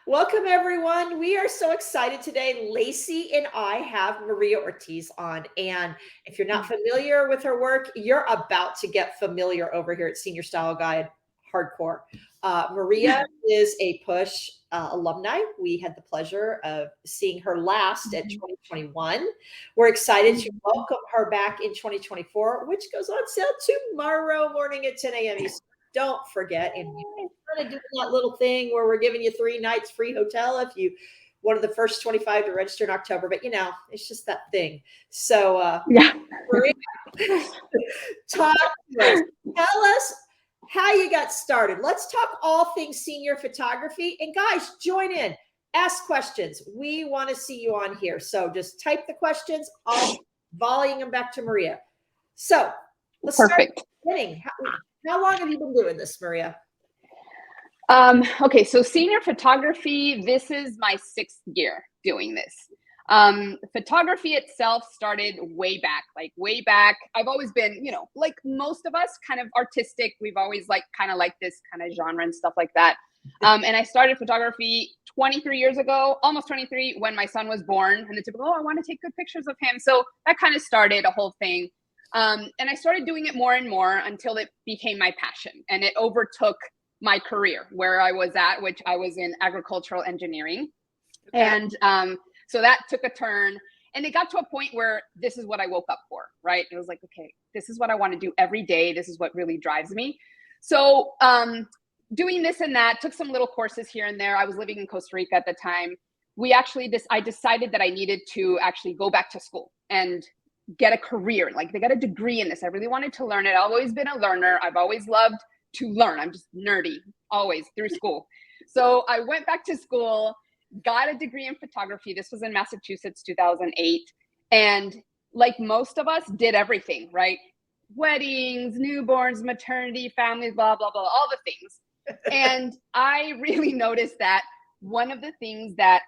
Welcome, everyone. We are so excited today. Lacey and I have Maria Ortiz on. And if you're not familiar with her work, you're about to get familiar over here at Senior Style Guide Hardcore. Maria is a PUSH alumni. We had the pleasure of seeing her last at 2021. We're excited to welcome her back in 2024, which goes on sale tomorrow morning at 10 a.m. Eastern. Don't forget, and you kind of doing that little thing where we're giving you 3 nights free hotel if you one of the first 25 to register in October. But it's just that thing. So yeah, Maria, talk to us. Tell us how you got started. Let's talk all things senior photography. And guys, join in. Ask questions. We want to see you on here. So just type the questions. I'll volleying them back to Maria. So let's start at the beginning. How long have you been doing this, Maria? Okay, so senior photography, this is my 6th year doing this. Photography itself started way back. I've always been, like most of us, kind of artistic. We've always kind of this kind of genre and stuff like that. And I started photography 23 years ago, almost 23, when my son was born. And the typical, I want to take good pictures of him. So that kind of started a whole thing. And I started doing it more and more until it became my passion, and it overtook my career where I was at, which I was in agricultural engineering. Okay. And so that took a turn, and it got to a point where this is what I woke up for, right? It was like, okay, this is what I want to do every day. This is what really drives me. So doing this and that, took some little courses here and there. I was living in Costa Rica at the time. I decided that I needed to actually go back to school and get a career. They got a degree in this. I really wanted to learn it. I've always been a learner. I've always loved to learn. I'm just nerdy, always through school. So I went back to school, got a degree in photography. This was in Massachusetts, 2008. And like most of us, did everything, right? Weddings, newborns, maternity, families, blah, blah, blah, all the things. And I really noticed that one of the things that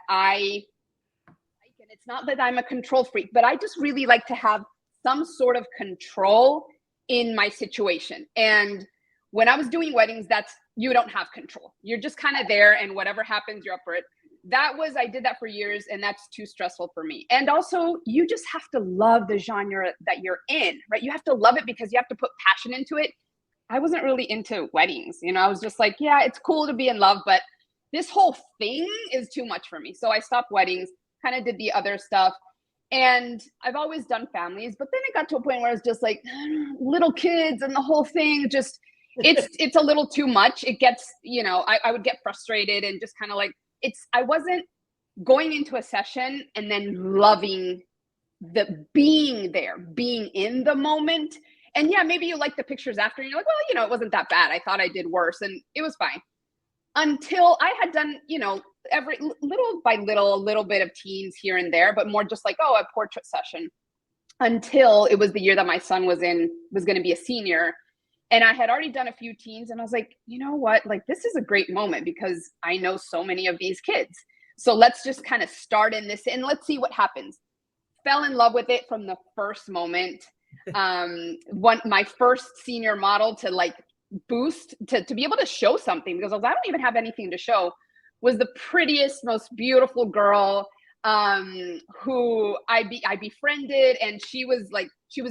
and it's not that I'm a control freak, but I just really like to have some sort of control in my situation. And when I was doing weddings, you don't have control. You're just kind of there, and whatever happens, you're up for it. I did that for years, and that's too stressful for me. And also, you just have to love the genre that you're in, right? You have to love it because you have to put passion into it. I wasn't really into weddings. I was just like, yeah, it's cool to be in love, but this whole thing is too much for me. So I stopped weddings, kind of did the other stuff. And I've always done families, but then it got to a point where it's just like little kids and the whole thing, just, it's a little too much. It gets, I would get frustrated and just kind of I wasn't going into a session and then loving the being there, being in the moment. And yeah, maybe you like the pictures after, and you're like, well, it wasn't that bad. I thought I did worse, and it was fine. Until I had done, every little by little, a little bit of teens here and there, but more just a portrait session, until it was the year that my son was going to be a senior. And I had already done a few teens, and I was like, you know what, this is a great moment because I know so many of these kids. So let's just kind of start in this and let's see what happens. Fell in love with it from the first moment. My first senior model to boost to be able to show something, because I don't even have anything to show, was the prettiest, most beautiful girl who I befriended, and she was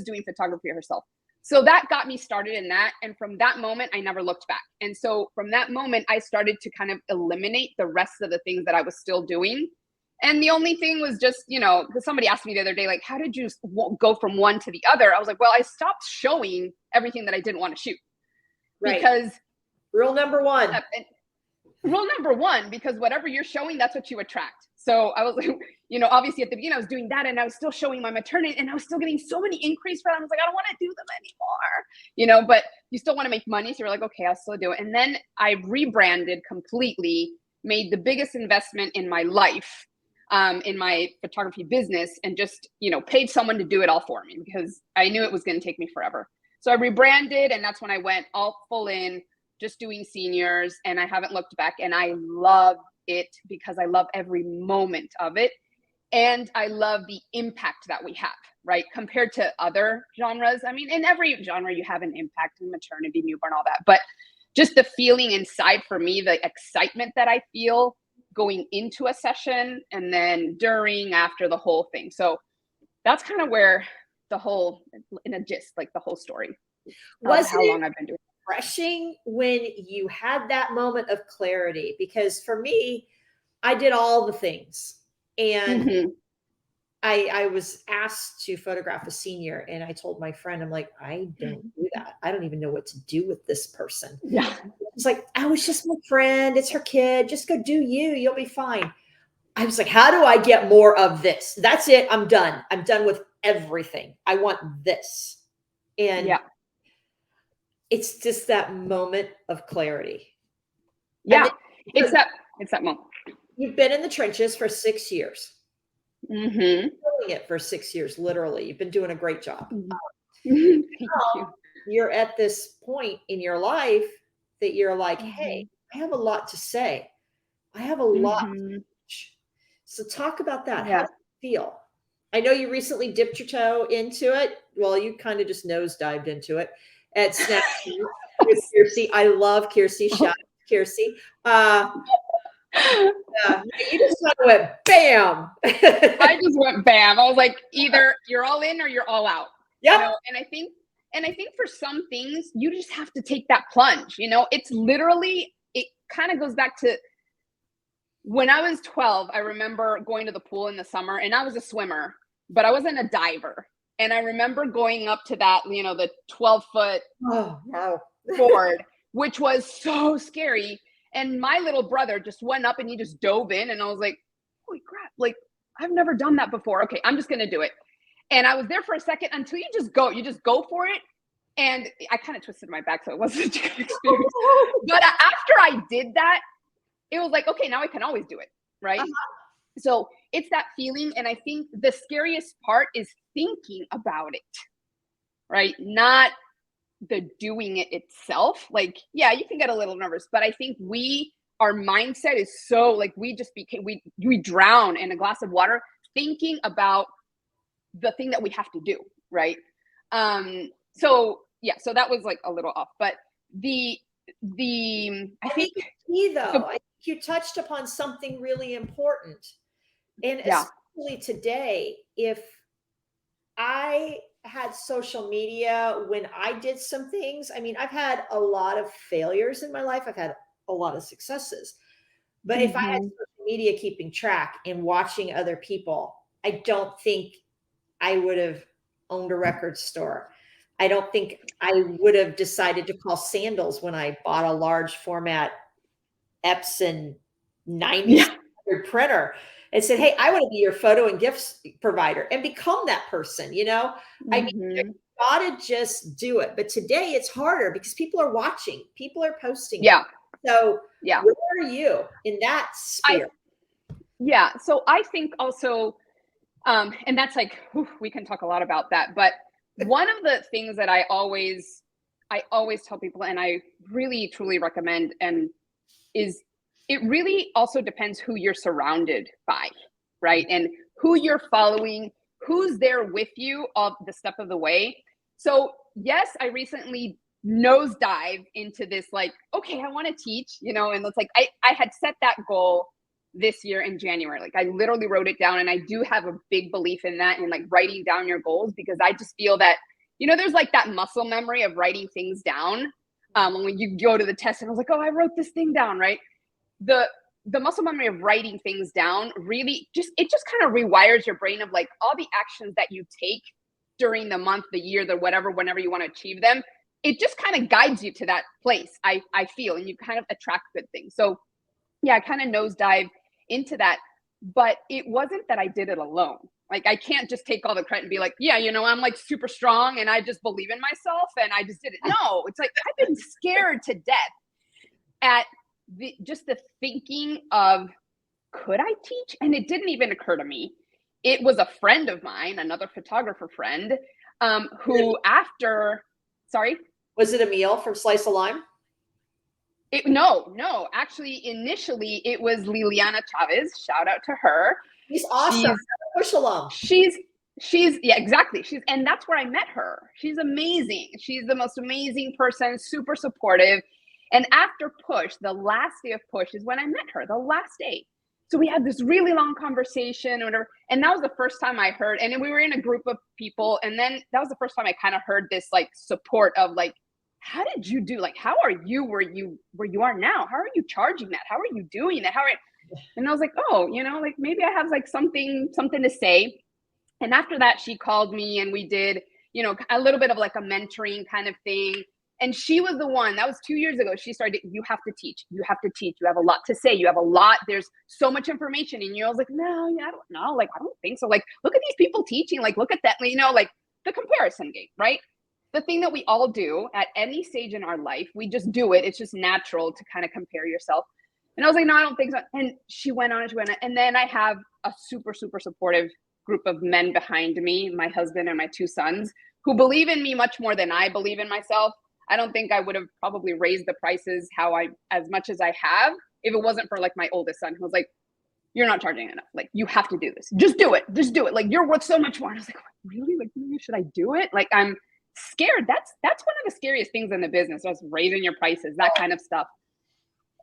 doing photography herself. So that got me started in that. And from that moment, I never looked back. And so from that moment, I started to kind of eliminate the rest of the things that I was still doing. And the only thing was just, because somebody asked me the other day, how did you go from one to the other? I was like, well, I stopped showing everything that I didn't want to shoot. Right. Because rule number one, because whatever you're showing, that's what you attract. So I was obviously at the beginning I was doing that, and I was still showing my maternity, and I was still getting so many inquiries for them. I was like, I don't want to do them anymore, but you still want to make money. So you're like, okay, I'll still do it. And then I rebranded completely, made the biggest investment in my life, in my photography business, and just, paid someone to do it all for me because I knew it was going to take me forever. So I rebranded, and that's when I went all full in, just doing seniors, and I haven't looked back. And I love it because I love every moment of it. And I love the impact that we have, right? Compared to other genres. I mean, in every genre, you have an impact in maternity, newborn, all that. But just the feeling inside for me, the excitement that I feel, going into a session, and then during, after, the whole thing. So that's kind of where the whole, in a gist, like the whole story of how long I've been doing it. Refreshing when you had that moment of clarity? Because for me, I did all the things, and I was asked to photograph a senior, and I told my friend, I'm like, I don't do that. I don't even know what to do with this person. Yeah. It's like, oh, it's just my friend. It's her kid. Just go do you. You'll be fine. I was like, how do I get more of this? That's it. I'm done. I'm done with everything. I want this. And yeah, it's just that moment of clarity. Yeah. It's that moment. You've been in the trenches for 6 years. Mm-hmm. Doing it for 6 years, literally. You've been doing a great job. Thank you. You're at this point in your life that you're like, hey, I have a lot to say. I have a lot to teach. So talk about that. Yeah. How do you feel? I know you recently dipped your toe into it. Well, you kind of just nosedived into it at Snap with 𝐾𝐨𝐧'𝐭. I love 𝐾𝐨𝐧'𝐭. Shout out to 𝐾𝐨𝐧'𝐿. You just kind of went bam. I just went bam. I was like, either you're all in or you're all out. Yeah. You know? And I think for some things, you just have to take that plunge. You know, it's literally, it kind of goes back to when I was 12. I remember going to the pool in the summer, and I was a swimmer, but I wasn't a diver. And I remember going up to that, you know, the 12-foot board, which was so scary. And my little brother just went up and he just dove in, and I was like, holy crap, like I've never done that before. Okay, I'm just gonna do it. And I was there for a second until you just go for it. And I kind of twisted my back, so it wasn't a good experience. But after I did that, it was like, okay, now I can always do it, right? So it's that feeling. And I think the scariest part is thinking about it, right? Not the doing it itself. Like, yeah, you can get a little nervous, but I think our mindset is so like, we drown in a glass of water thinking about the thing that we have to do, right? So yeah, so that was like a little off, but I think I think you touched upon something really important. And especially today, if I had social media when I did some things, I mean, I've had a lot of failures in my life. I've had a lot of successes. But if I had social media keeping track and watching other people, I don't think I would have owned a record store. I don't think I would have decided to call sandals when I bought a large format Epson 90 printer and said, hey, I want to be your photo and gifts provider, and become that person, you know? I mean, you gotta just do it. But today it's harder because people are watching, people are posting. So where are you in that sphere? So I think also, and that's like, we can talk a lot about that, but one of the things that I always tell people, and I really truly recommend, and is it really also depends who you're surrounded by, right? And who you're following, who's there with you of the step of the way. So yes, I recently nosedive into this, like, okay, I want to teach, you know, and it's like, I had set that goal this year in January. Like I literally wrote it down, and I do have a big belief in that, and like writing down your goals, because I just feel that, you know, there's like that muscle memory of writing things down. When you go to the test and I was like, oh, I wrote this thing down, right? The muscle memory of writing things down really just kind of rewires your brain of like all the actions that you take during the month, the year, the whatever, whenever you want to achieve them. It just kind of guides you to that place, I feel, and you kind of attract good things. So yeah, I kind of nosedive into that, but it wasn't that I did it alone. Like I can't just take all the credit and be like, yeah, you know, I'm like super strong and I just believe in myself and I just did it. No, it's like I've been scared to death at just the thinking of, could I teach? And it didn't even occur to me. It was a friend of mine, another photographer friend, who sorry? Was it a meal from Slice of Lime? No. Actually, initially it was Liliana Chavez. Shout out to her. She's awesome. Push along. She's yeah, exactly. And that's where I met her. She's amazing. She's the most amazing person, super supportive. And after Push, the last day of Push is when I met her, the last day. So we had this really long conversation or whatever. And that was the first time I heard, and then we were in a group of people. And then that was the first time I kind of heard this like support of like, how did you do? Like, how are you where you are now? How are you charging that? How are you doing that? And I was like, oh, like maybe I have like something to say. And after that, she called me and we did, a little bit of like a mentoring kind of thing. And she was the one, that was 2 years ago. She started, you have to teach. You have to teach. You have a lot to say. You have a lot. There's so much information in you. I was like, no, I don't know. Like, I don't think so. Like, look at these people teaching. Like, look at that, like the comparison game, right? The thing that we all do at any stage in our life, we just do it. It's just natural to kind of compare yourself. And I was like, no, I don't think so. And she went on. And then I have a super, super supportive group of men behind me, my husband and my 2 sons, who believe in me much more than I believe in myself. I don't think I would have probably raised the prices as much as I have if it wasn't for like my oldest son, who was like, you're not charging enough. Like, you have to do this. Just do it. Just do it. Like, you're worth so much more. And I was like, really? Like, should I do it? Like, I'm scared. That's one of the scariest things in the business, just raising your prices, that kind of stuff.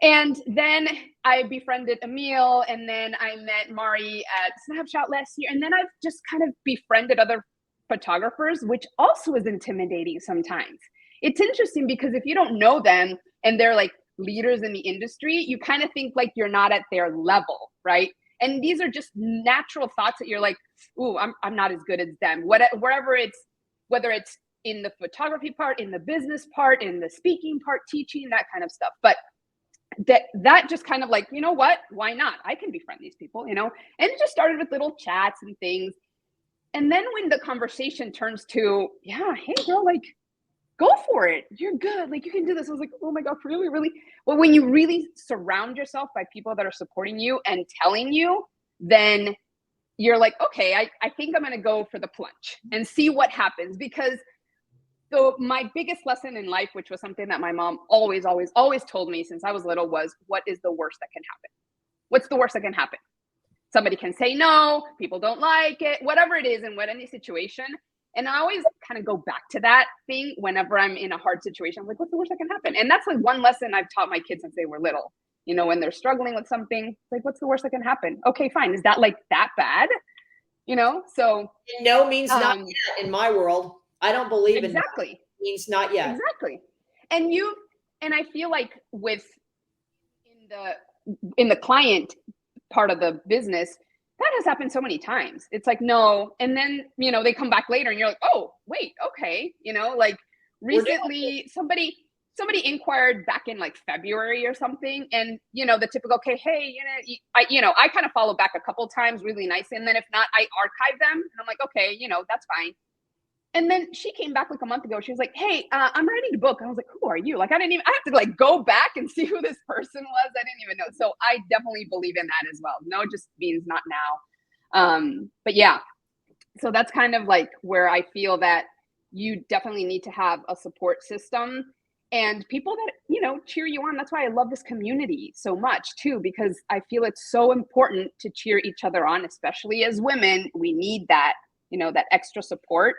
And then I befriended Emil, and then I met Mari at Snapshot last year. And then I've just kind of befriended other photographers, which also is intimidating sometimes. It's interesting because if you don't know them and they're like leaders in the industry, you kind of think like you're not at their level, right? And these are just natural thoughts that you're like, ooh, I'm not as good as them. Wherever whether it's in the photography part, in the business part, in the speaking part, teaching, that kind of stuff. But that just kind of like, you know what? Why not? I can befriend these people, And it just started with little chats and things. And then when the conversation turns to, yeah, hey girl, like, go for it. You're good. Like, you can do this. I was like, oh my God, really, really? Well, when you really surround yourself by people that are supporting you and telling you, then you're like, okay, I think I'm going to go for the plunge and see what happens. Because my biggest lesson in life, which was something that my mom always, always, always told me since I was little, was what is the worst that can happen? What's the worst that can happen? Somebody can say no, people don't like it, whatever it is in any situation. And I always kind of go back to that thing whenever I'm in a hard situation. I'm like, what's the worst that can happen? And that's like one lesson I've taught my kids since they were little. When they're struggling with something, like, what's the worst that can happen? Okay, fine. Is that like that bad? So no means not yet in my world. I don't believe exactly. In that. Means not yet. Exactly. And I feel like in the client part of the business, that has happened so many times. It's like, no. And then, they come back later and you're like, oh, wait, okay. Like recently somebody inquired back in like February or something. And, the typical, okay, hey, I kind of follow back a couple times really nice. And then if not, I archive them. And I'm like, okay, that's fine. And then she came back like a month ago. She was like, hey, I'm ready to book. And I was like, who are you? Like, I have to like go back and see who this person was. I didn't even know. So I definitely believe in that as well. No just means not now. But yeah, so that's kind of like where I feel that you definitely need to have a support system and people that, cheer you on. That's why I love this community so much too, because I feel it's so important to cheer each other on, especially as women. We need that, that extra support.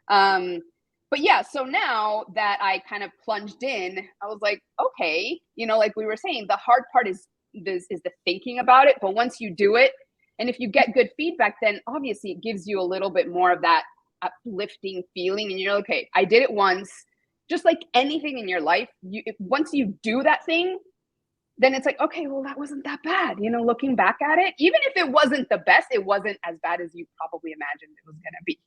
But yeah, so now that I kind of plunged in, I was like, okay, like we were saying, the hard part is the thinking about it. But once you do it, and if you get good feedback, then obviously it gives you a little bit more of that uplifting feeling. And you're like, okay, I did it once. Just like anything in your life, once you do that thing, then it's like, okay, well, that wasn't that bad. Looking back at it, even if it wasn't the best, it wasn't as bad as you probably imagined it was going to be.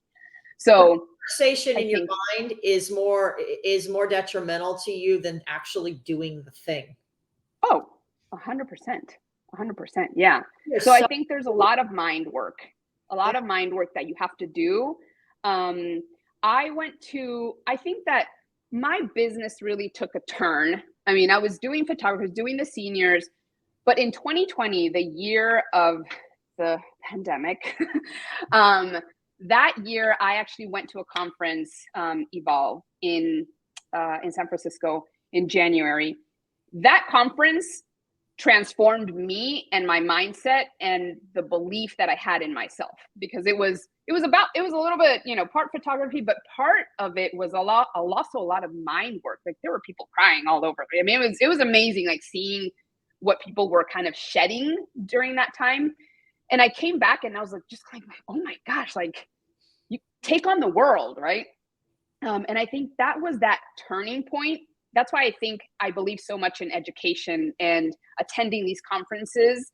So conversation in your mind is more detrimental to you than actually doing the thing. Oh, 100%. 100%. Yeah. So I think there's a lot of mind work that you have to do. I think that my business really took a turn. I mean, I was doing photography, doing the seniors, but in 2020, the year of the pandemic, that year, I actually went to a conference, Evolve, in San Francisco in January. That conference transformed me and my mindset and the belief that I had in myself, because it was a little bit, part photography, but part of it was also a lot of mind work. Like, there were people crying all over. I mean, it was amazing, like seeing what people were kind of shedding during that time. And I came back and I was like, just like, oh my gosh, like you take on the world, right? And I think that was that turning point. That's why I believe so much in education and attending these conferences,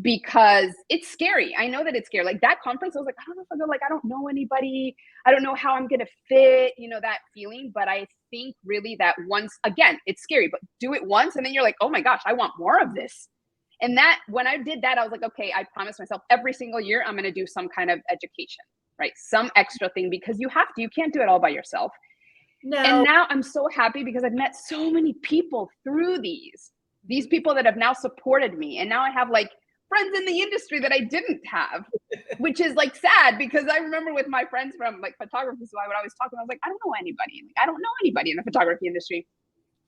because it's scary. I know that it's scary. Like that conference, I was like, I don't know if I go, like, I don't know anybody. I don't know how I'm going to fit, that feeling. But I think really that once, again, it's scary, but do it once. And then you're like, oh my gosh, I want more of this. And that, when I did that, I was like, okay, I promised myself every single year, I'm going to do some kind of education, right? Some extra thing, because you have to, you can't do it all by yourself. No. And now I'm so happy because I've met so many people through these people that have now supported me. And now I have like friends in the industry that I didn't have, which is like sad, because I remember with my friends from like photography, so I would always talk to them. I was like, I don't know anybody. Like, I don't know anybody in the photography industry.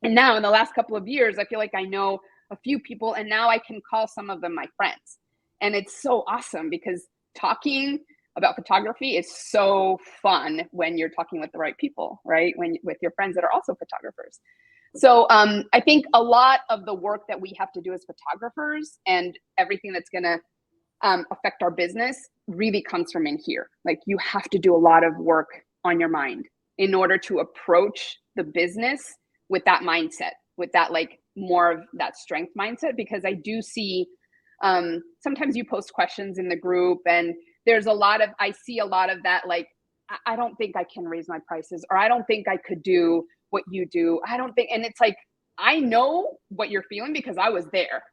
And now in the last couple of years, I feel like I know a few people, and now I can call some of them my friends. And it's so awesome because talking about photography is so fun when you're talking with the right people, right? With your friends that are also photographers. So I think a lot of the work that we have to do as photographers and everything that's going to affect our business really comes from in here. Like you have to do a lot of work on your mind in order to approach the business with that mindset, with that like more of that strength mindset. Because I do see sometimes you post questions in the group, and I see a lot of that, like, I don't think I can raise my prices, or I don't think I could do what you do. I don't think, and it's like, I know what you're feeling because I was there.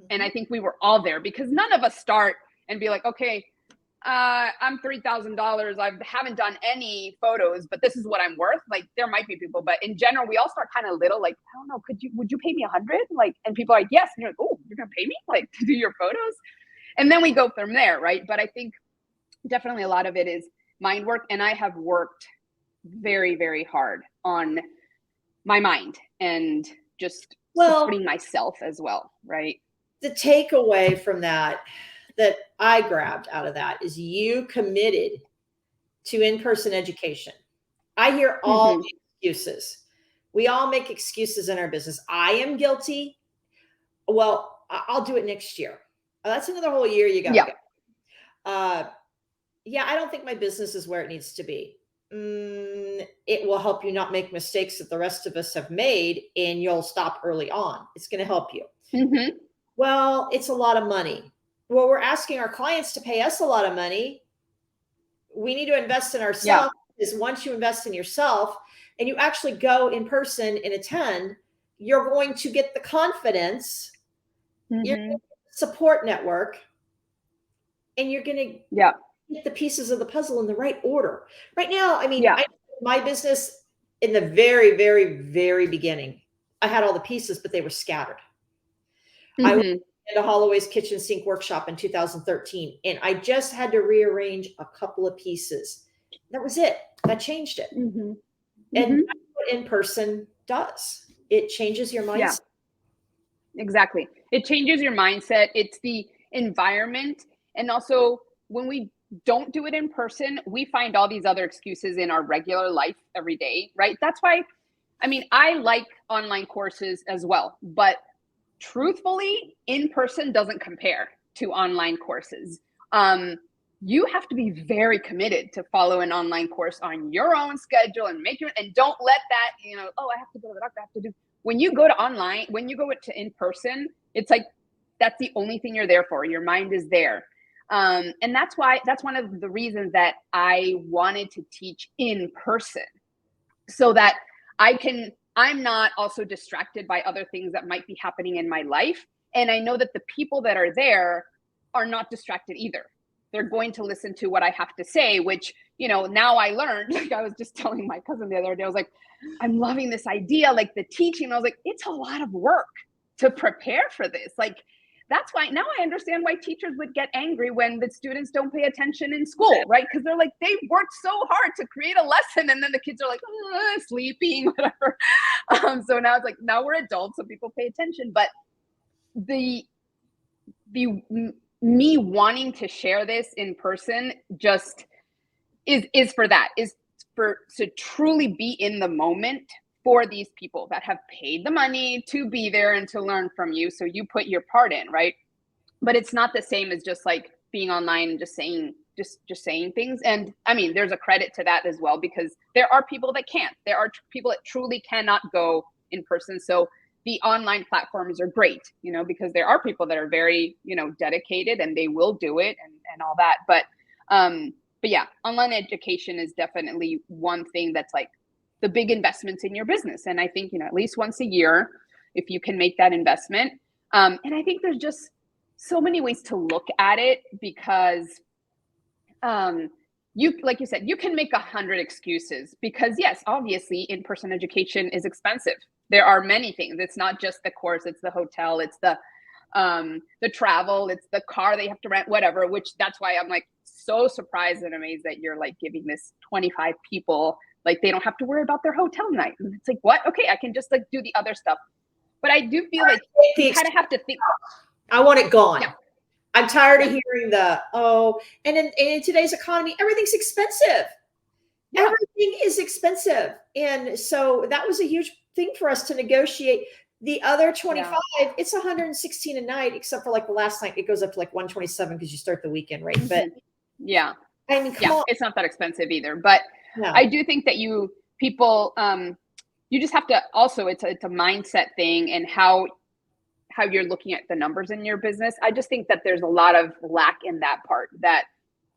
And I think we were all there, because none of us start and be like, okay, I'm $3,000. I haven't done any photos, but this is what I'm worth. Like there might be people, but in general, we all start kind of little, like, I don't know, would you pay me 100? Like, and people are like, yes. And you're like, oh, you're going to pay me like to do your photos? And then we go from there. Right. But I think definitely a lot of it is mind work. And I have worked very, very hard on my mind and just supporting myself as well. Right. The takeaway from that I grabbed out of that is you committed to in-person education. I hear all the excuses. We all make excuses in our business. I am guilty. Well, I'll do it next year. That's another whole year you got to go. Yeah, I don't think my business is where it needs to be. It will help you not make mistakes that the rest of us have made, and you'll stop early on. It's going to help you. Well, it's a lot of money. Well, we're asking our clients to pay us a lot of money. We need to invest in ourselves. Because once you invest in yourself and you actually go in person and attend, you're going to get the confidence, you're going to get the support network, and you're going to get the pieces of the puzzle in the right order. Right now, I mean, my business in the very, very, very beginning, I had all the pieces, but they were scattered. I went into Holloway's kitchen sink workshop in 2013, and I just had to rearrange a couple of pieces. That was it. That changed it. And that's what in-person does. It changes your mindset. Yeah, exactly. It changes your mindset. It's the environment. And also when we don't do it in person, we find all these other excuses in our regular life every day, right? That's why, I mean, I like online courses as well, but truthfully, in person doesn't compare to online courses. You have to be very committed to follow an online course on your own schedule and and don't let that, oh, I have to go to the doctor, I have to do. When you go to online, when you go to in person, it's like, that's the only thing you're there for. Your mind is there. And that's one of the reasons that I wanted to teach in person, so that I'm not also distracted by other things that might be happening in my life. And I know that the people that are there are not distracted either. They're going to listen to what I have to say, which, now I learned, like I was just telling my cousin the other day, I was like, I'm loving this idea, like the teaching. I was like, it's a lot of work to prepare for this. Like, that's why now I understand why teachers would get angry when the students don't pay attention in school, right? Because they're like, they worked so hard to create a lesson, and then the kids are like, sleeping, whatever. So now it's like, now we're adults, so people pay attention. But me wanting to share this in person just is for that, is to truly be in the moment for these people that have paid the money to be there and to learn from you. So you put your part in, right? But it's not the same as just like being online and just saying things. And I mean, there's a credit to that as well, because there are people that can't. There are people that truly cannot go in person. So the online platforms are great, you know, because there are people that are very, you know, dedicated and they will do it and all that. But yeah, online education is definitely one thing that's like the big investments in your business. And I think, you know, at least once a year, if you can make that investment. And I think there's just so many ways to look at it, because you, like you said, you can make 100 excuses, because yes, obviously in-person education is expensive. There are many things. It's not just the course, it's the hotel, it's the travel, it's the car they have to rent, whatever, which that's why I'm like so surprised and amazed that you're like giving this 25 people, like they don't have to worry about their hotel night. And it's like, what? Okay, I can just like do the other stuff. But I do feel like you kind of have to think. I want it gone. Yeah. I'm tired of hearing and in today's economy, everything's expensive. Yeah. Everything is expensive. And so that was a huge thing for us to negotiate. The other 25, it's 116 a night, except for like the last night, it goes up to like 127 because you start the weekend, right? But yeah, I mean, come on. It's not that expensive either. But I do think that you just have to also, it's a mindset thing, and how you're looking at the numbers in your business. I just think that there's a lot of lack in that part, that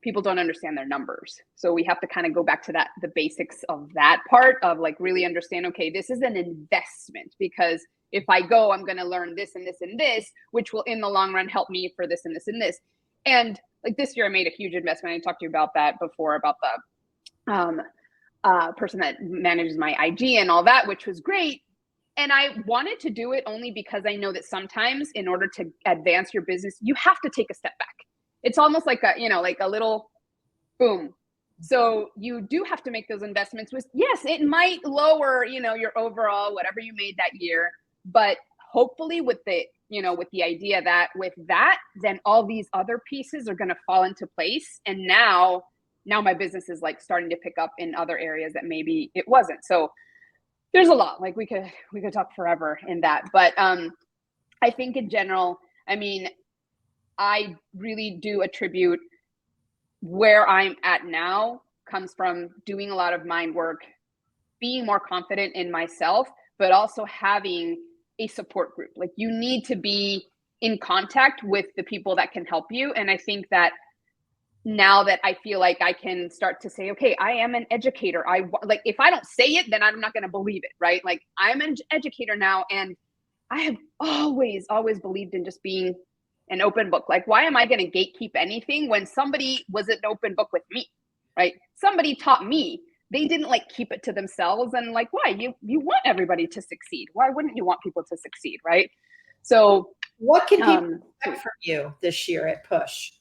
people don't understand their numbers. So we have to kind of go back to that, the basics of that part of like really understand, okay, this is an investment, because if I go, I'm going to learn this and this and this, which will in the long run help me for this and this and this. And like this year I made a huge investment. I talked to you about that before, about the person that manages my IG and all that, which was great. And I wanted to do it only because I know that sometimes in order to advance your business, you have to take a step back. It's almost like a, you know, like a little boom. So you do have to make those investments with, yes, it might lower, you know, your overall, whatever you made that year, but hopefully with the, you know, with the idea that with that, then all these other pieces are going to fall into place. And now my business is like starting to pick up in other areas that maybe it wasn't. So there's a lot, like we could talk forever in that. But I think in general, I mean, I really do attribute where I'm at now comes from doing a lot of mind work, being more confident in myself, but also having a support group. Like you need to be in contact with the people that can help you. And I think that now that I feel like I can start to say, okay, I am an educator. Like, if I don't say it, then I'm not going to believe it, right? Like I'm an educator now. And I have always believed in just being an open book. Like, why am I going to gatekeep anything when somebody was an open book with me, right? Somebody taught me. They didn't like keep it to themselves. And like, why? You want everybody to succeed. Why wouldn't you want people to succeed, right? So what can people expect from you this year at Push?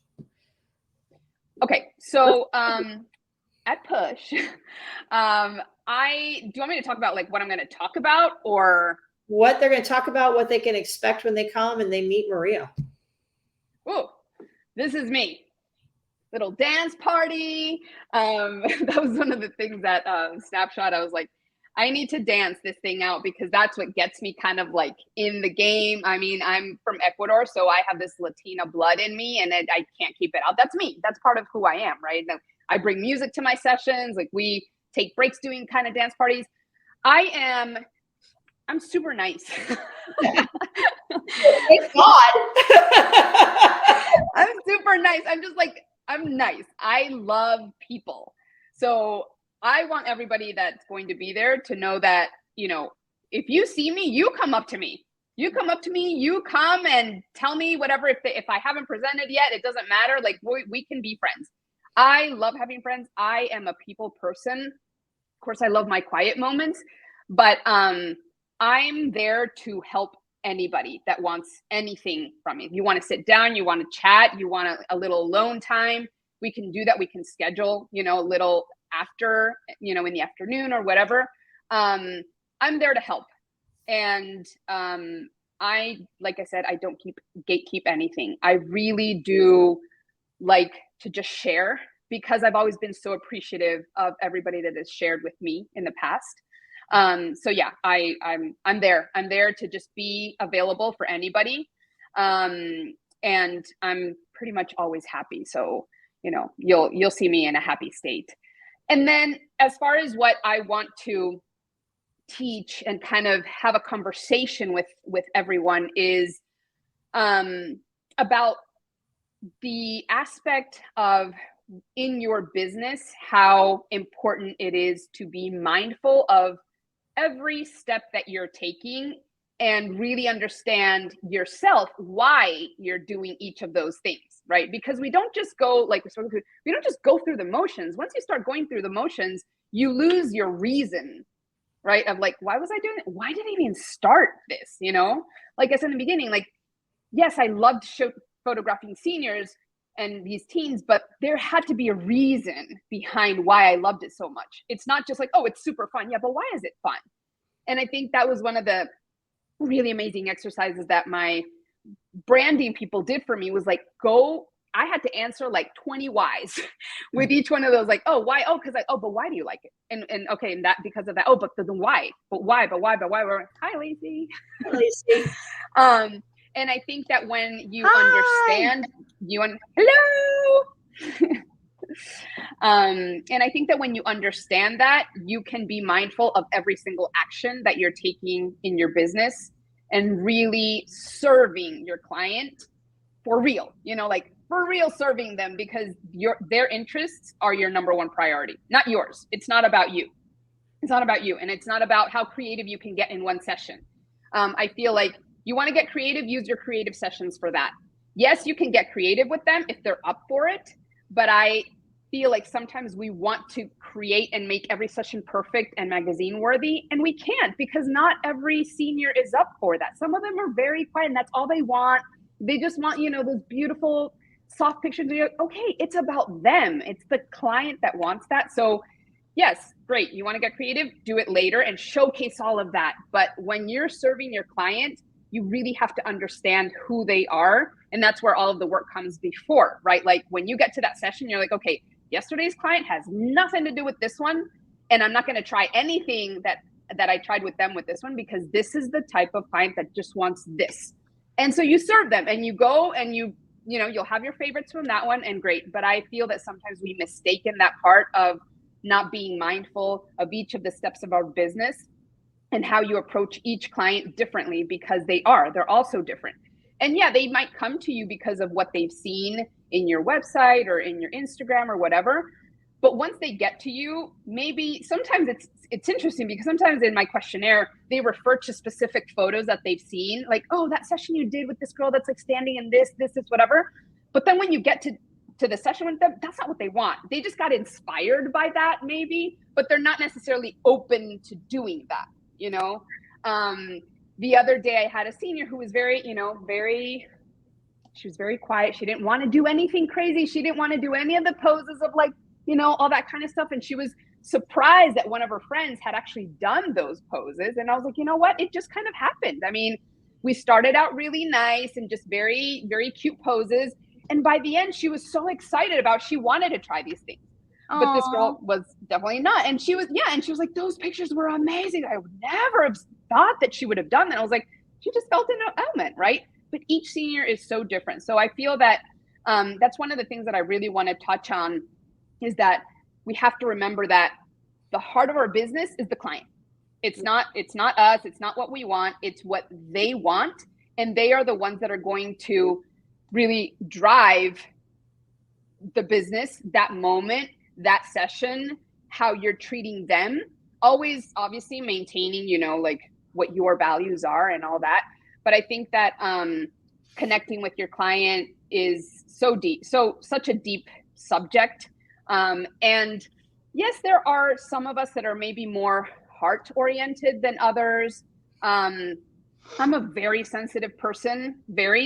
Okay, so at Push, do you want me to talk about like what I'm going to talk about, or what they're going to talk about, what they can expect when they come and they meet Maria? Oh, this is me. Little dance party. That was one of the things that Snapshot, I was like, I need to dance this thing out, because that's what gets me kind of like in the game. I mean, I'm from Ecuador, so I have this Latina blood in me, and I can't keep it out. That's me. That's part of who I am, right? I bring music to my sessions. Like we take breaks doing kind of dance parties. I'm super nice. Thank God. I'm super nice. I'm just like, I'm nice. I love people. So I want everybody that's going to be there to know that, you know, if you see me, you come up to me. You come up to me, you come and tell me whatever. If I haven't presented yet, it doesn't matter. Like we can be friends. I love having friends. I am a people person. Of course, I love my quiet moments, but I'm there to help anybody that wants anything from me. If you want to sit down, you want to chat, you want a little alone time, we can do that. We can schedule, you know, a little after, you know, in the afternoon or whatever. I'm there to help. And like I said, I don't gatekeep anything. I really do like to just share, because I've always been so appreciative of everybody that has shared with me in the past. So yeah, I'm there to just be available for anybody. And I'm pretty much always happy. So, you know, you'll see me in a happy state. And then as far as what I want to teach and kind of have a conversation with everyone is about the aspect of in your business, how important it is to be mindful of every step that you're taking and really understand yourself why you're doing each of those things, right? Because we don't just go like we don't just go through the motions. Once you start going through the motions, you lose your reason, right? Of like, why was I doing it? Why did I even start this? You know, like I said in the beginning, like, yes, I loved photographing seniors and these teens, but there had to be a reason behind why I loved it so much. It's not just like, oh, it's super fun. Yeah, but why is it fun? And I think that was one of the really amazing exercises that my branding people did for me was like, I had to answer like 20 whys with each one of those, like, oh, why? Oh, because but why do you like it? And okay, and that because of that. Oh, but then why? But why? We're like, hi, Lacey. Lacey. And I think that when you understand, hello. And I think that when you understand that, you can be mindful of every single action that you're taking in your business and really serving your client for real, you know, like for real serving them, because their interests are your number one priority, not yours. It's not about you. It's not about you. And it's not about how creative you can get in one session. I feel like you want to get creative, use your creative sessions for that. Yes, you can get creative with them if they're up for it, but I feel like sometimes we want to create and make every session perfect and magazine worthy, and we can't, because not every senior is up for that. Some of them are very quiet and that's all they want. They just want, you know, those beautiful soft pictures. Okay, it's about them. It's the client that wants that. So yes, great. You want to get creative, do it later and showcase all of that. But when you're serving your client, you really have to understand who they are. And that's where all of the work comes before, right? Like when you get to that session, you're like, okay, yesterday's client has nothing to do with this one. And I'm not going to try anything that I tried with them with this one, because this is the type of client that just wants this. And so you serve them and you go and you know, you'll have your favorites from that one, and great. But I feel that sometimes we mistake in that part of not being mindful of each of the steps of our business and how you approach each client differently, because they're also different. And yeah, they might come to you because of what they've seen in your website or in your Instagram or whatever. But once they get to you, maybe sometimes it's interesting, because sometimes in my questionnaire, they refer to specific photos that they've seen, like, oh, that session you did with this girl that's like standing in this, whatever. But then when you get to the session with them, that's not what they want. They just got inspired by that maybe, but they're not necessarily open to doing that, you know? The other day I had a senior who was very, you know, she was very quiet. She didn't want to do anything crazy. She didn't want to do any of the poses of like, you know, all that kind of stuff. And she was surprised that one of her friends had actually done those poses. And I was like, you know what? It just kind of happened. I mean, we started out really nice and just very, very cute poses. And by the end, she was so excited she wanted to try these things. Aww. But this girl was definitely not. And she was like, those pictures were amazing. I would never have thought that she would have done that. I was like, she just felt an element, right? But each senior is so different. So I feel that that's one of the things that I really want to touch on, is that we have to remember that the heart of our business is the client. It's not us. It's not what we want. It's what they want. And they are the ones that are going to really drive the business, that moment, that session, how you're treating them. Always, obviously, maintaining, you know, like what your values are and all that. But I think that connecting with your client is so deep, such a deep subject. And yes, there are some of us that are maybe more heart oriented than others. I'm a very sensitive person,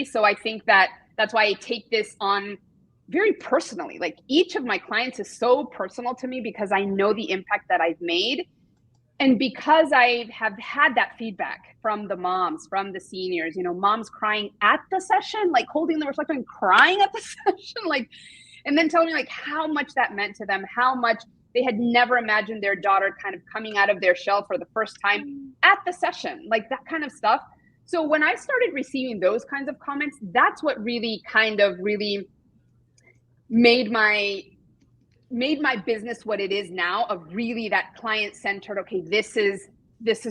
so I think that's why I take this on very personally. Like each of my clients is so personal to me, because I know the impact that I've made. And because I have had that feedback from the moms, from the seniors, you know, moms crying at the session, like holding the reflector and crying at the session, like, and then telling me like how much that meant to them, how much they had never imagined their daughter kind of coming out of their shell for the first time at the session, like that kind of stuff. So when I started receiving those kinds of comments, that's what really kind of really made my business what it is now, of really that client centered. Okay, this is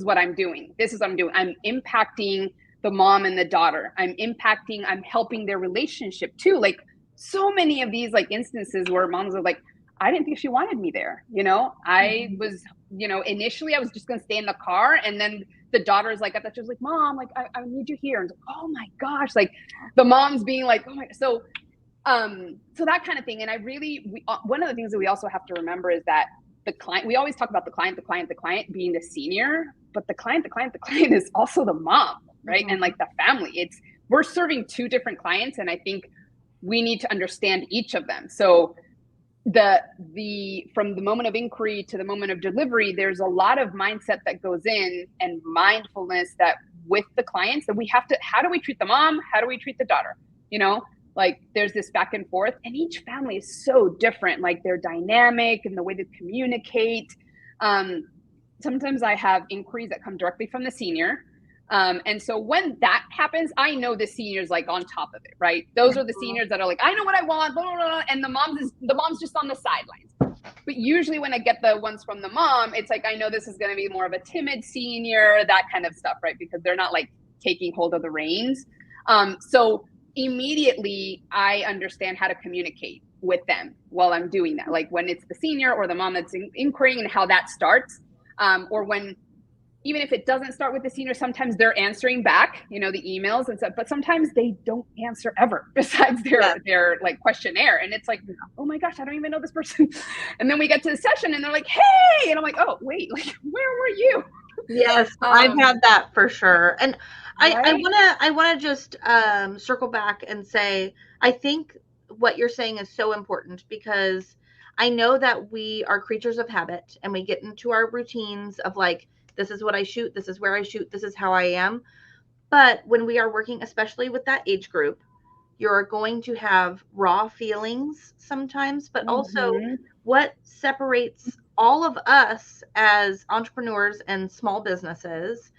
what I'm doing. This is what I'm doing. I'm impacting the mom and the daughter. I'm helping their relationship too. Like so many of these like instances where moms are like, I didn't think she wanted me there. You know, I was, you know, initially I was just going to stay in the car. And then the daughter's like, I thought she was like, Mom, like, I need you here. And like, oh my gosh, like the mom's being like, oh my, so that kind of thing. And one of the things that we also have to remember is that the client, we always talk about the client being the senior, but the client is also the mom, right? And like the family, we're serving two different clients. And I think we need to understand each of them. So from the moment of inquiry to the moment of delivery, there's a lot of mindset that goes in, and mindfulness that with the clients, that we have to, how do we treat the mom? How do we treat the daughter? You know, like there's this back and forth, and each family is so different, like their dynamic and the way they communicate. Sometimes I have inquiries that come directly from the senior. And so when that happens, I know the senior's like on top of it, right? Those are the seniors that are like, I know what I want, blah, blah, blah, and the mom's just on the sidelines. But usually when I get the ones from the mom, it's like, I know this is going to be more of a timid senior, that kind of stuff, right? Because they're not like taking hold of the reins. So immediately I understand how to communicate with them while I'm doing that. Like when it's the senior or the mom that's inquiring, and how that starts, or when, even if it doesn't start with the senior, sometimes they're answering back, you know, the emails and stuff, but sometimes they don't answer ever besides their like questionnaire. And it's like, oh my gosh, I don't even know this person. And then we get to the session and they're like, hey, and I'm like, oh wait, like where were you? Yes, I've had that for sure. And I want to just circle back and say, I think what you're saying is so important, because I know that we are creatures of habit and we get into our routines of like, this is what I shoot, this is where I shoot, this is how I am. But when we are working, especially with that age group, you're going to have raw feelings sometimes, but also what separates all of us as entrepreneurs and small businesses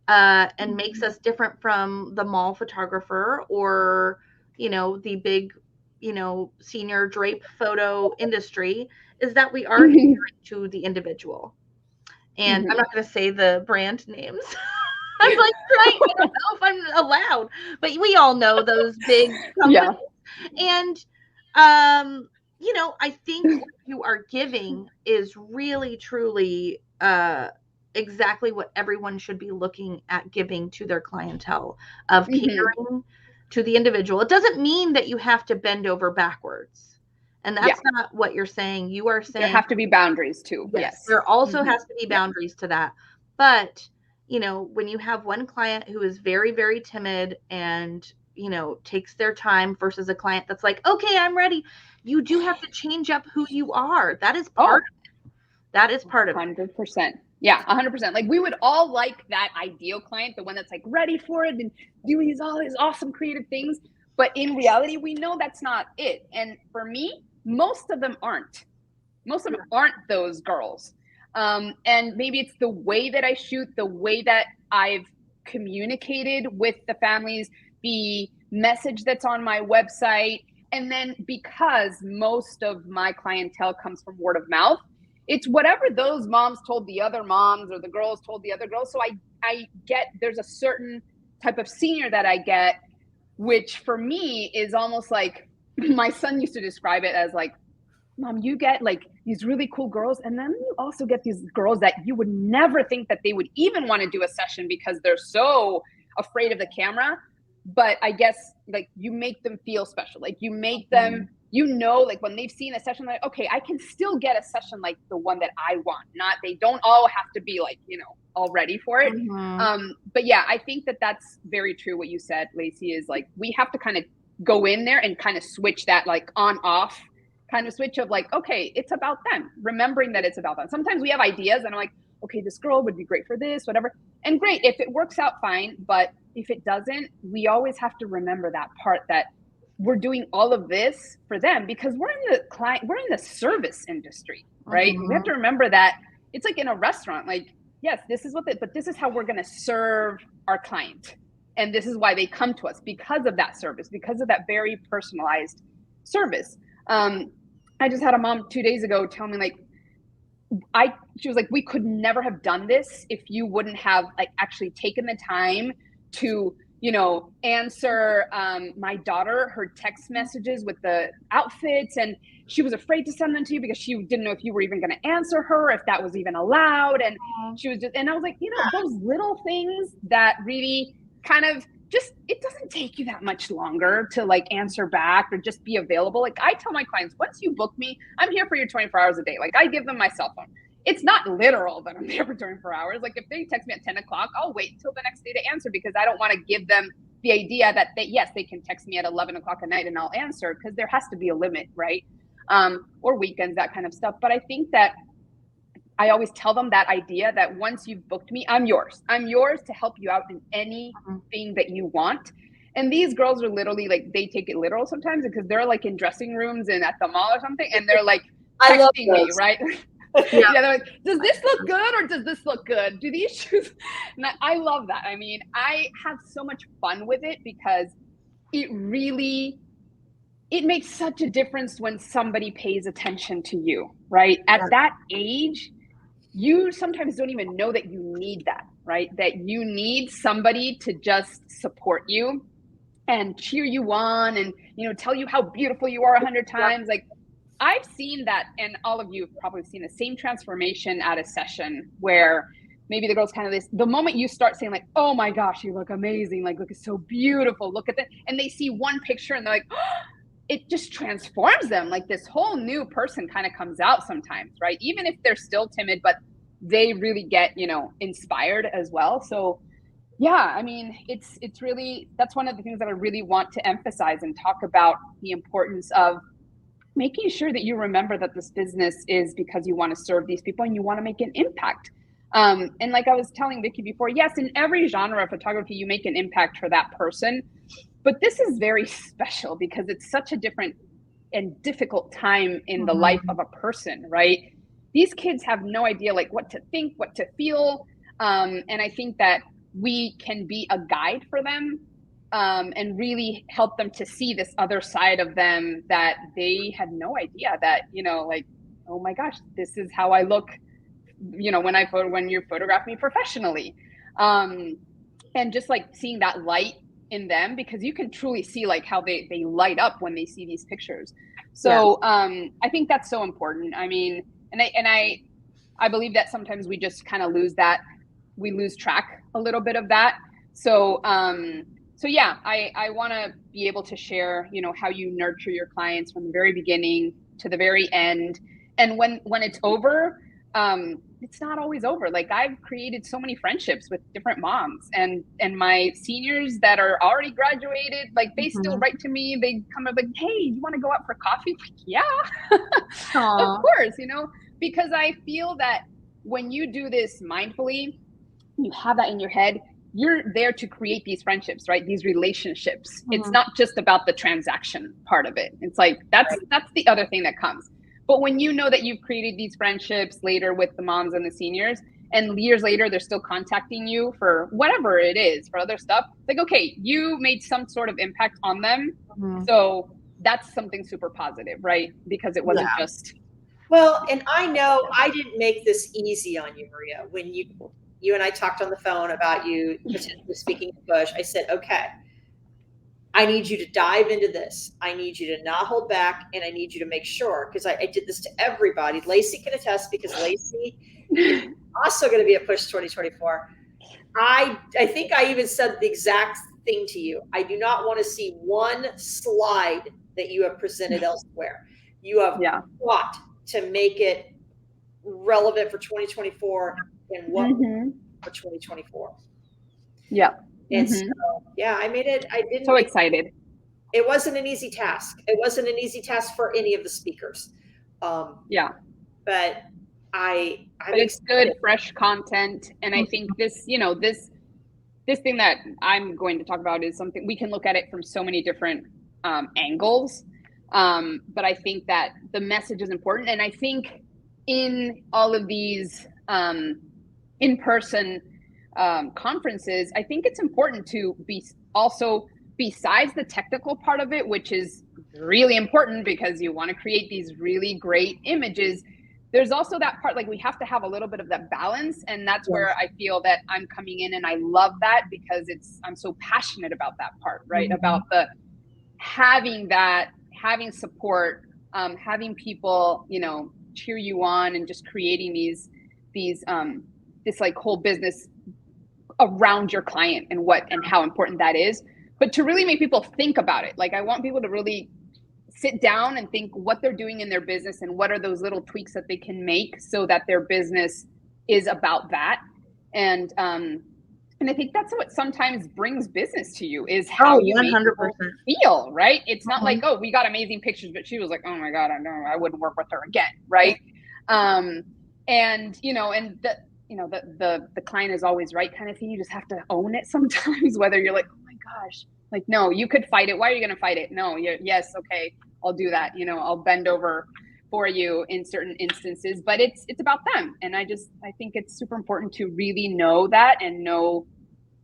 and makes us different from the mall photographer or, you know, the big, you know, senior drape photo industry is that we are catering to the individual. And I'm not going to say the brand names. I'm like, right, I don't know if I'm allowed, but we all know those big companies. Yeah. And, you know, I think what you are giving is really, truly exactly what everyone should be looking at giving to their clientele, of catering to the individual. It doesn't mean that you have to bend over backwards. And that's not what you're saying. You are saying there have to be boundaries too. Yes. There also has to be boundaries to that. But, you know, when you have one client who is very, very timid and, you know, takes their time versus a client that's like, okay, I'm ready. You do have to change up who you are. That is part of it. That is part of it. 100%. Yeah, 100%. Like we would all like that ideal client, the one that's like ready for it and doing all these awesome creative things. But in reality, we know that's not it. And for me, most of them aren't. Most of them aren't those girls. And maybe it's the way that I shoot, the way that I've communicated with the families, the message that's on my website. And then because most of my clientele comes from word of mouth, it's whatever those moms told the other moms or the girls told the other girls. So I get, there's a certain type of senior that I get, which for me is almost like, my son used to describe it as like, Mom, you get like these really cool girls. And then you also get these girls that you would never think that they would even want to do a session because they're so afraid of the camera. But I guess like you make them feel special. Like you make them, you know, like when they've seen a session, like, okay, I can still get a session like the one that I want. Not, they don't all have to be like, you know, all ready for it. But yeah, I think that that's very true. What you said, Lacey, is like, we have to kind of go in there and kind of switch that like on off kind of switch of like, okay, it's about them, remembering that it's about them. Sometimes we have ideas and I'm like, okay, this girl would be great for this, whatever. And great, if it works out, fine. But if it doesn't, we always have to remember that part, that we're doing all of this for them because we're in the service industry, right? We have to remember that it's like in a restaurant, like, yes, this is but this is how we're going to serve our client. And this is why they come to us, because of that service, because of that very personalized service. I just had a mom 2 days ago tell me, like, she was like, we could never have done this if you wouldn't have like actually taken the time to, answer my daughter her text messages with the outfits. And she was afraid to send them to you because she didn't know if you were even going to answer her, if that was even allowed. And she was and I was like, those little things that really kind of it doesn't take you that much longer to like answer back or just be available. Like I tell my clients, once you book me, I'm here for your 24 hours a day. Like I give them my cell phone. It's not literal that I'm there for 24 hours. Like if they text me at 10 o'clock, I'll wait until the next day to answer because I don't want to give them the idea that yes, they can text me at 11 o'clock at night and I'll answer, because there has to be a limit, right? Or weekends, that kind of stuff. But I think that I always tell them that idea that once you've booked me, I'm yours. I'm yours to help you out in anything that you want. And these girls are literally like, they take it literal sometimes because they're like in dressing rooms and at the mall or something. And they're like texting me, right? Yeah, they're like, does this look good or does this look good? Do these shoes? And I love that. I mean, I have so much fun with it because it makes such a difference when somebody pays attention to you, right? At that age, you sometimes don't even know that you need that, right? That you need somebody to just support you and cheer you on and, tell you how beautiful you are 100 times. Like I've seen that, and all of you have probably seen the same transformation at a session where maybe the girl's kind of the moment you start saying like, oh my gosh, you look amazing. Like, look, it's so beautiful. Look at that. And they see one picture and they're like, oh, it just transforms them. Like this whole new person kind of comes out sometimes, right? Even if they're still timid, but they really get, inspired as well. So yeah, I mean, it's really, that's one of the things that I really want to emphasize and talk about, the importance of making sure that you remember that this business is because you want to serve these people and you want to make an impact. And like I was telling Vickie before, yes, in every genre of photography, you make an impact for that person. But this is very special because it's such a different and difficult time in the life of a person, right? These kids have no idea like what to think, what to feel. And I think that we can be a guide for them and really help them to see this other side of them that they had no idea that, like, oh my gosh, this is how I look, when you photograph me professionally. And just like seeing that light in them, because you can truly see like how they light up when they see these pictures. So I think that's so important. I mean, and I believe that sometimes we just kind of lose track a little bit of that. So yeah, I want to be able to share, how you nurture your clients from the very beginning to the very end. And when it's over, it's not always over. Like I've created so many friendships with different moms and my seniors that are already graduated, like they still write to me. They come up like, hey, you want to go out for coffee? Like, yeah, of course, because I feel that when you do this mindfully, you have that in your head, you're there to create these friendships, right? These relationships. It's not just about the transaction part of it. It's like, that's the other thing that comes. But when you know that you've created these friendships later with the moms and the seniors, and years later, they're still contacting you for whatever it is, for other stuff, it's like, okay, you made some sort of impact on them. So that's something super positive, right? Because it wasn't just. Well, and I know I didn't make this easy on you, Maria. When you and I talked on the phone about you potentially speaking in Bush, I said, okay, I need you to dive into this. I need you to not hold back, and I need you to make sure, because I did this to everybody. Lacey can attest, because Lacey is also going to be at Push 2024. I think I even said the exact thing to you. I do not want to see one slide that you have presented elsewhere. You have fought to make it relevant for 2024 and what for 2024. Yeah. And so, yeah, I made it. I didn't. So excited. It wasn't an easy task. It wasn't an easy task for any of the speakers. But but it's good, fresh content. And I think this, this thing that I'm going to talk about is something we can look at it from so many different angles. But I think that the message is important. And I think in all of these in-person conferences, I think it's important to be also, besides the technical part of it, which is really important because you want to create these really great images, there's also that part, like we have to have a little bit of that balance. And that's where I feel that I'm coming in, and I love that because I'm so passionate about that part, right? About the having support, having people, you know, cheer you on, and just creating this like whole business around your client and how important that is. But to really make people think about it, like I want people to really sit down and think what they're doing in their business and what are those little tweaks that they can make so that their business is about that. And I think that's what sometimes brings business to you, is how you 100%. Make people feel, right? It's not like, oh, we got amazing pictures, but she was like, oh my God, I wouldn't work with her again, right? And you know, and the client is always right kind of thing. You just have to own it sometimes, whether you're like, oh my gosh, like, no, you could fight it. Why are you going to fight it? No, yes, okay, I'll do that. You know, I'll bend over for you in certain instances, but it's about them. And I think it's super important to really know that and know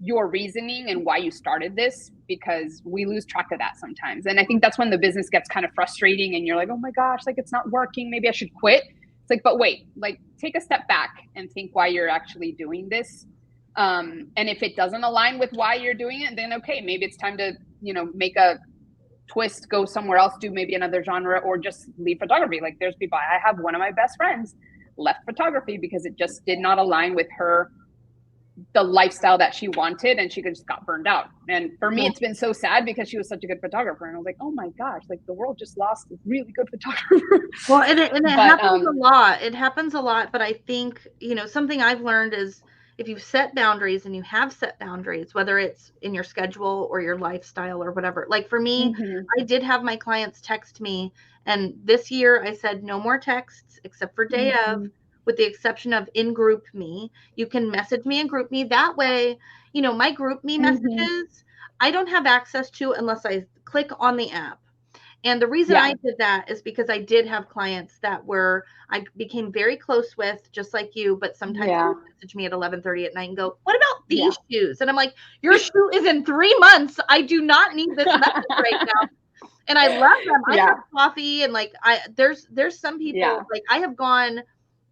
your reasoning and why you started this, because we lose track of that sometimes. And I think that's when the business gets kind of frustrating and you're like, oh my gosh, like it's not working. Maybe I should quit. It's like, but wait, like take a step back and think why you're actually doing this. And if it doesn't align with why you're doing it, then okay, maybe it's time to, you know, make a twist, go somewhere else, do maybe another genre, or just leave photography. Like there's people, I have one of my best friends left photography because it just did not align with her, the lifestyle that she wanted, and she just got burned out. And for me, it's been so sad because she was such a good photographer, and I was like, oh my gosh, like the world just lost a really good photographer. Well, and it happens a lot. It happens a lot, but I think, you know, something I've learned is if you set boundaries, and you have set boundaries, whether it's in your schedule or your lifestyle or whatever. Like for me, I did have my clients text me, and this year I said no more texts except for day of, with the exception of in group me. You can message me and group me. That way, you know, my group me messages, I don't have access to unless I click on the app. And the reason I did that is because I did have clients that I became very close with, just like you, but sometimes they would message me at 11:30 at night and go, what about these shoes? And I'm like, your shoe is in 3 months. I do not need this message right now. And I love them. I have coffee, and like, there's some people, like I have gone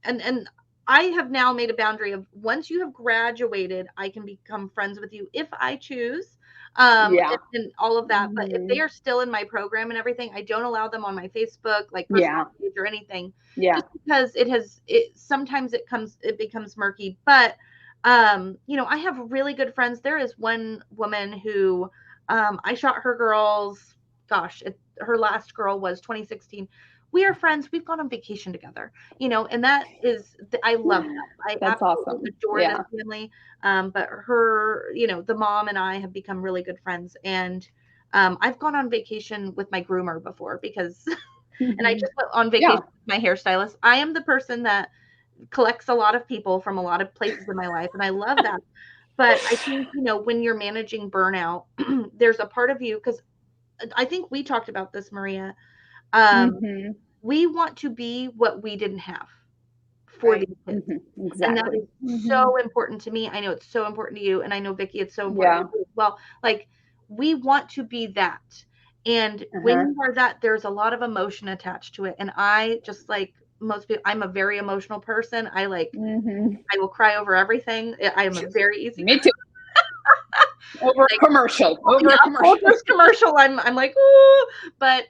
and I have now made a boundary of, once you have graduated, I can become friends with you if I choose. And all of that. But if they are still in my program and everything, I don't allow them on my Facebook, like personal page or anything. Just because sometimes it becomes murky. But you know, I have really good friends. There is one woman who I shot her girls, her last girl was 2016. We are friends. We've gone on vacation together, you know, and that is, I love that. That's awesome. Adore this family. But her, you know, the mom and I have become really good friends. And I've gone on vacation with my groomer before because, and I just went on vacation with my hairstylist. I am the person that collects a lot of people from a lot of places in my life, and I love that. But I think, you know, when you're managing burnout, there's a part of you, because I think we talked about this, Maria. We want to be what we didn't have for these kids. Exactly. And that is so important to me. I know it's so important to you, and I know, Vickie, it's so important to you as well. Like, we want to be that. And when you are that, there's a lot of emotion attached to it. And I, just like most people, I'm a very emotional person. I like, I will cry over everything. I am a very easy. Me too. Over a commercial. I'm like, ooh. But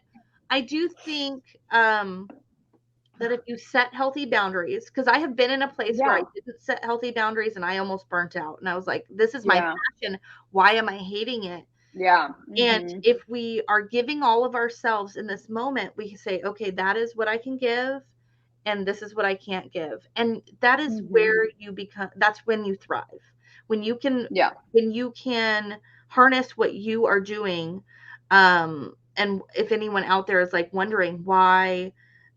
I do think that if you set healthy boundaries, because I have been in a place where I didn't set healthy boundaries and I almost burnt out. And I was like, this is my passion. Why am I hating it? And if we are giving all of ourselves in this moment, we say, okay, that is what I can give, and this is what I can't give. And that is where you become, that's when you thrive. When you can, when you can harness what you are doing. And if anyone out there is like wondering why,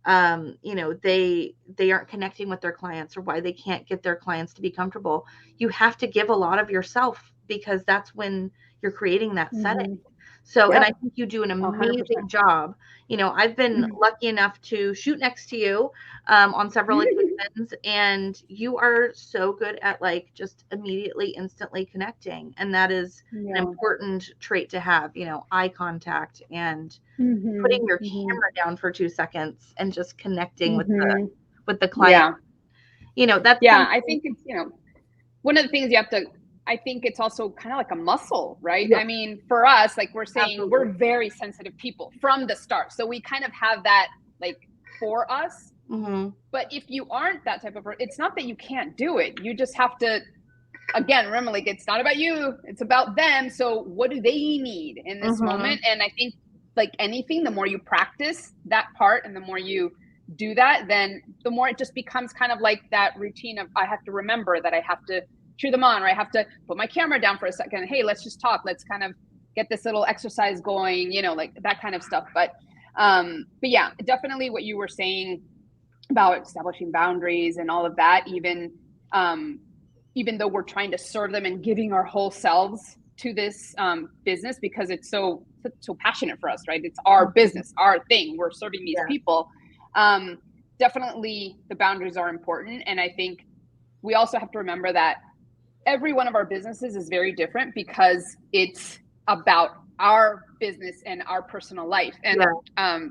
you know, they aren't connecting with their clients, or why they can't get their clients to be comfortable, you have to give a lot of yourself, because that's when you're creating that setting. So, and Yeah. I think you do an 100%. amazing job. You know, I've been lucky enough to shoot next to you on several occasions, and you are so good at like just immediately, instantly connecting. And that is an important trait to have, you know, eye contact and putting your camera down for 2 seconds and just connecting with the client. You know, that's I think it's, you know, one of the things you have to, I think it's also kind of like a muscle, right? I mean, for us, like we're saying, we're very sensitive people from the start. So we kind of have that like for us. But if you aren't that type of person, it's not that you can't do it. You just have to, again, remember, like, it's not about you, it's about them. So what do they need in this moment? And I think like anything, the more you practice that part and the more you do that, then the more it just becomes kind of like that routine of, I have to remember that I have to cheer them on, or I have to put my camera down for a second. Hey, let's just talk. Let's kind of get this little exercise going, you know, like that kind of stuff. But yeah, definitely what you were saying about establishing boundaries and all of that, even though we're trying to serve them and giving our whole selves to this business, because it's so passionate for us, right? It's our business, our thing. We're serving these people. Definitely the boundaries are important. And I think we also have to remember that every one of our businesses is very different because it's about our business and our personal life. And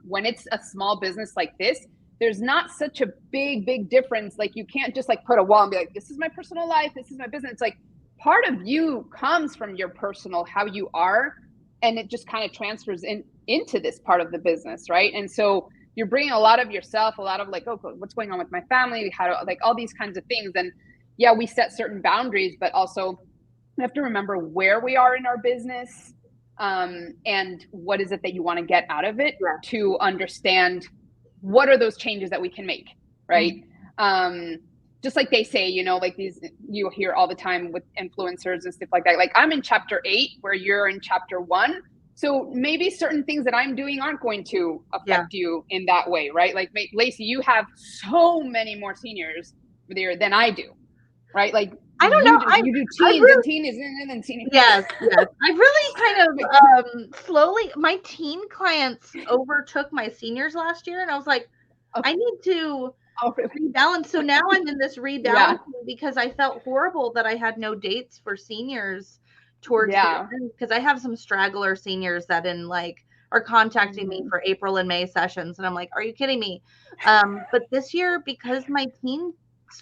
when it's a small business like this, there's not such a big difference. Like you can't just like put a wall and be like, this is my personal life, this is my business. It's like part of you comes from your personal, how you are, and it just kind of transfers into this part of the business, right? And so you're bringing a lot of yourself, a lot of like, oh, what's going on with my family, how to, like all these kinds of things. And yeah, we set certain boundaries, but also we have to remember where we are in our business, and what is it that you want to get out of it to understand what are those changes that we can make, right? Just like they say, you know, like these, you hear all the time with influencers and stuff like that. Like I'm in chapter 8 where you're in chapter 1. So maybe certain things that I'm doing aren't going to affect you in that way, right? Like Lacey, you have so many more seniors there than I do, right? Like I don't know. You do teens and teenies and then seniors. Yes. I've really kind of slowly, my teen clients overtook my seniors last year, and I was like, I need to rebalance. So now I'm in this rebalancing because I felt horrible that I had no dates for seniors towards the end, because I have some straggler seniors that are contacting me for April and May sessions, and I'm like, are you kidding me? But this year, because my teens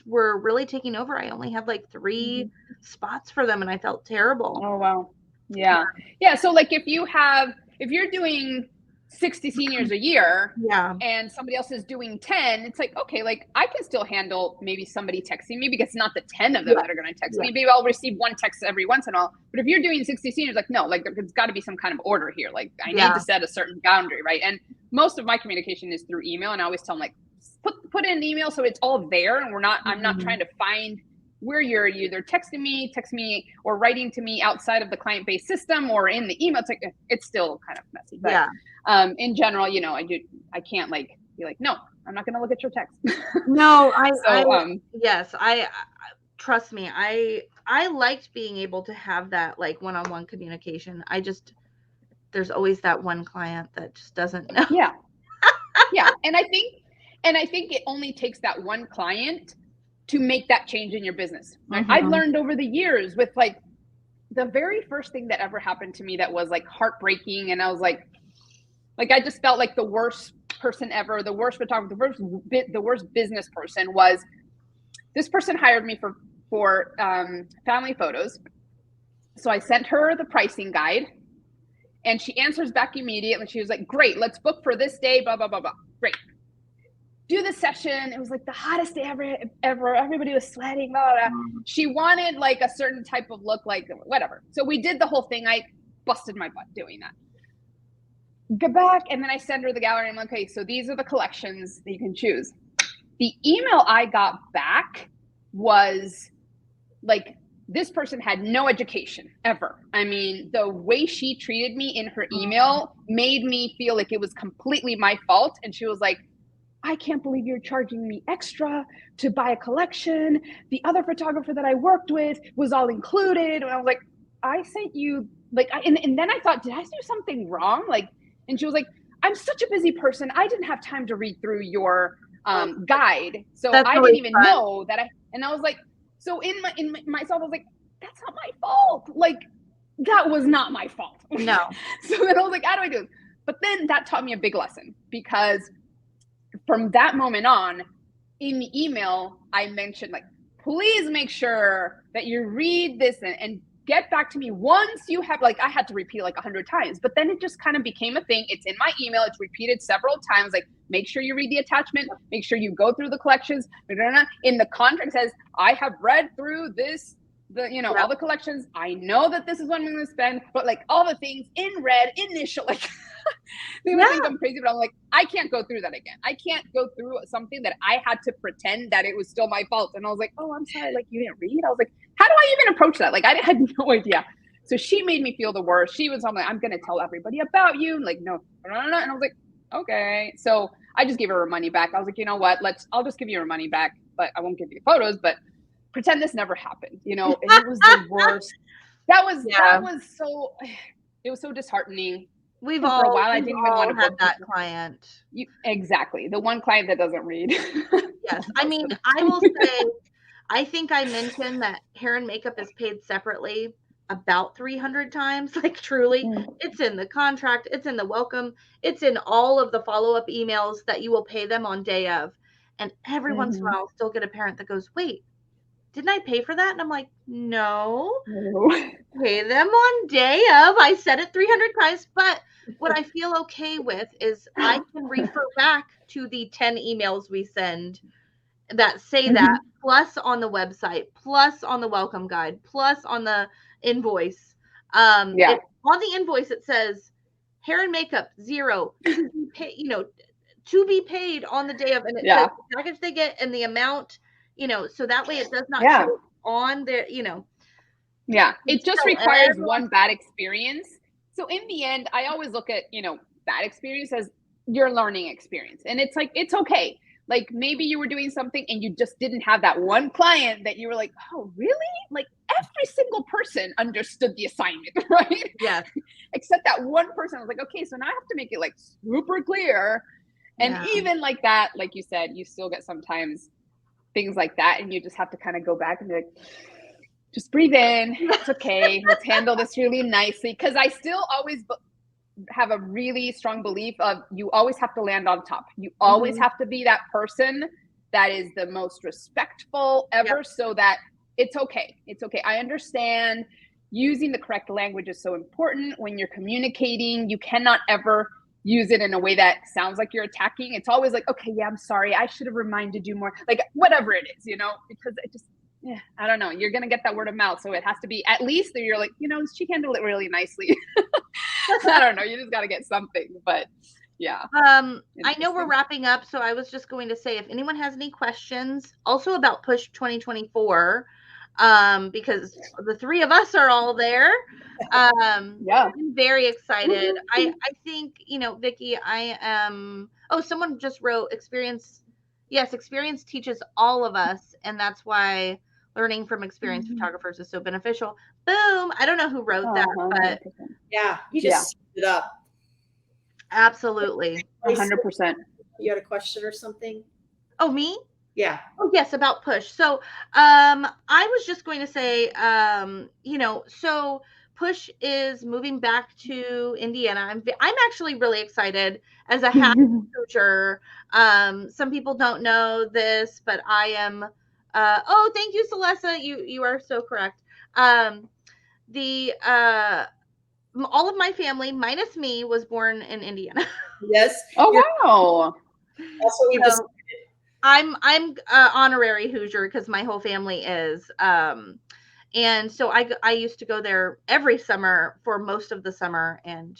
were really taking over, I only had like 3 spots for them, and I felt terrible. Oh wow. Yeah. So like if you're doing 60 seniors a year and somebody else is doing 10, it's like, okay, like I can still handle maybe somebody texting me, because it's not the 10 of them that are going to text me. Maybe I'll receive one text every once in a while. But if you're doing 60 seniors, like, no, like there's got to be some kind of order here. Like I need to set a certain boundary, right? And most of my communication is through email, and I always tell them like, put in an email so it's all there, and I'm not trying to find where you're either text me or writing to me outside of the client-based system or in the email. It's like, it's still kind of messy. But in general, you know, I can't like be like, no, I'm not going to look at your text. No, I trust me. I liked being able to have that like one-on-one communication. There's always that one client that just doesn't know. Yeah. And I think it only takes that one client to make that change in your business. Right? I've learned over the years with like the very first thing that ever happened to me that was like heartbreaking. And I was like I just felt like the worst person ever, the worst photographer, the worst business person was this person hired me for family photos. So I sent her the pricing guide, and she answers back immediately. She was like, great, let's book for this day, blah, blah, blah, blah. Great. Do the session. It was like the hottest day ever. Everybody was sweating, blah, blah, blah. She wanted like a certain type of look, like whatever. So we did the whole thing. I busted my butt doing that. Go back, and then I send her the gallery. I'm like, okay, so these are the collections that you can choose. The email I got back was like, this person had no education ever. I mean, the way she treated me in her email made me feel like it was completely my fault. And she was like, I can't believe you're charging me extra to buy a collection. The other photographer that I worked with was all included. And I was like, I sent you like, and then I thought, did I do something wrong? Like, and she was like, I'm such a busy person. I didn't have time to read through your guide. So That's I really didn't even fun. know that and I was like, so in myself, I was like, that's not my fault. Like, that was not my fault. No. So then I was like, how do I do it? But then that taught me a big lesson, because from that moment on, in the email, I mentioned, like, please make sure that you read this and get back to me once you have, like, I had to repeat like 100 times, but then it just kind of became a thing. It's in my email. It's repeated several times. Like, make sure you read the attachment, make sure you go through the collections. In the contract says, I have read through this, all the collections. I know that this is what I'm going to spend, but like all the things in red, initial, like, they would think I'm crazy, but I'm like, I can't go through that again. I can't go through something that I had to pretend that it was still my fault. And I was like, oh, I'm sorry. Like, you didn't read? I was like, how do I even approach that? Like, I had no idea. So she made me feel the worst. She was like, I'm going to tell everybody about you. Like, no. And I was like, okay. So I just gave her her money back. I was like, you know what? I'll just give you her money back, but I won't give you photos, but pretend this never happened, and it was the worst. That was so, it was so disheartening. We've for all, a while, I didn't even want to had book that client. Exactly. The one client that doesn't read. Yes. I mean, I will say, I think I mentioned that hair and makeup is paid separately about 300 times. Like, truly, it's in the contract, it's in the welcome, it's in all of the follow-up emails that you will pay them on day of. And every once in a while, I'll still get a parent that goes, wait, didn't I pay for that? And I'm like, no. Pay them on day of. I said it 300 times, but what I feel okay with is I can refer back to the 10 emails we send that say that, plus on the website, plus on the welcome guide, plus on the invoice. On the invoice, it says hair and makeup, 0, to be paid on the day of, and it says the package they get and the amount, so that way it does not show on their, it just requires one bad experience. So in the end, I always look at, bad experience as your learning experience. And it's like, it's okay. Like, maybe you were doing something and you just didn't have that one client that you were like, oh, really? Like, every single person understood the assignment, right? Yeah. Except that one person. I was like, okay, so now I have to make it like super clear. And even like that, like you said, you still get sometimes things like that, and you just have to kind of go back and be like, just breathe in. It's okay. Let's handle this really nicely. Because I still always have a really strong belief of, you always have to land on top. You always have to be that person that is the most respectful ever, so that it's okay. It's okay. I understand using the correct language is so important when you're communicating. You cannot ever use it in a way that sounds like you're attacking. It's always like, okay, yeah, I'm sorry, I should have reminded you more, like whatever it is, because it just, I don't know, you're going to get that word of mouth. So it has to be at least that you're like, she handled it really nicely. I don't know. You just got to get something, but yeah. I know we're wrapping up. So I was just going to say, if anyone has any questions also about Push 2024, because the three of us are all there. I'm very excited. I think, Vickie, I am, someone just wrote experience. Yes. Experience teaches all of us. And that's why learning from experienced photographers is so beneficial. Boom. I don't know who wrote that, but you just summed it up. Absolutely. 100%. You had a question or something? Oh, me? Yeah. Oh, yes, about Push. So I was just going to say, so Push is moving back to Indiana. I'm actually really excited as a hat coacher. Some people don't know this, but I am. Thank you, Celessa. You are so correct. All of my family, minus me, was born in Indiana. Yes. Oh, wow. That's what we just. I'm honorary Hoosier because my whole family is. And so I used to go there every summer for most of the summer, and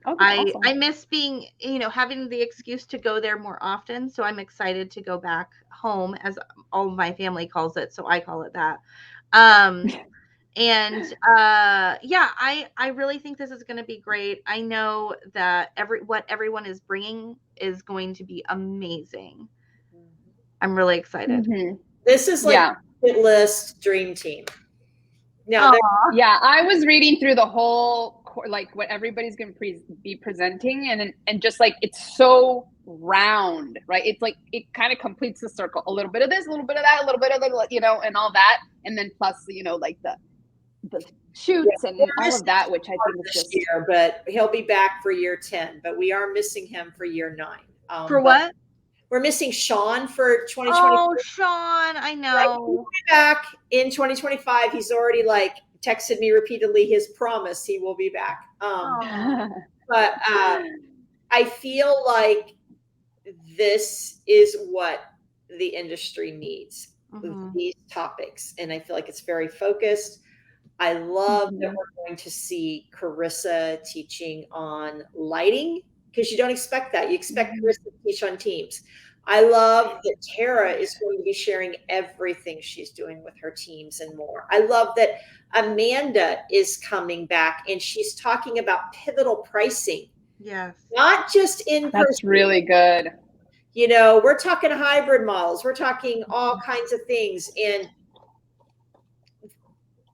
I miss being, having the excuse to go there more often. So I'm excited to go back home, as all of my family calls it. So I call it that. And I really think this is going to be great. I know that what everyone is bringing is going to be amazing. I'm really excited. This is like bucket list dream team. Now, yeah, I was reading through the whole, like what everybody's going to be presenting, and just like, it's so round, right? It's like, it kind of completes the circle. A little bit of this, a little bit of that, a little bit of the, you know, and all that. And then plus, you know, like the shoots and all of that, which I think is just year, but he'll be back for year 10, but we are missing him for year 9. For what? We're missing Sean for 2020. Oh, Sean, I know. Right? He'll be back in 2025. He's already like texted me repeatedly his promise he will be back. But I feel like this is what the industry needs, these topics. And I feel like it's very focused. I love that we're going to see Carissa teaching on lighting, because you don't expect that. You expect Carissa to teach on teams. I love that Tara is going to be sharing everything she's doing with her teams and more. I love that Amanda is coming back and she's talking about pivotal pricing. Yes. Not just in person. That's really good. You know, we're talking hybrid models. We're talking all kinds of things. And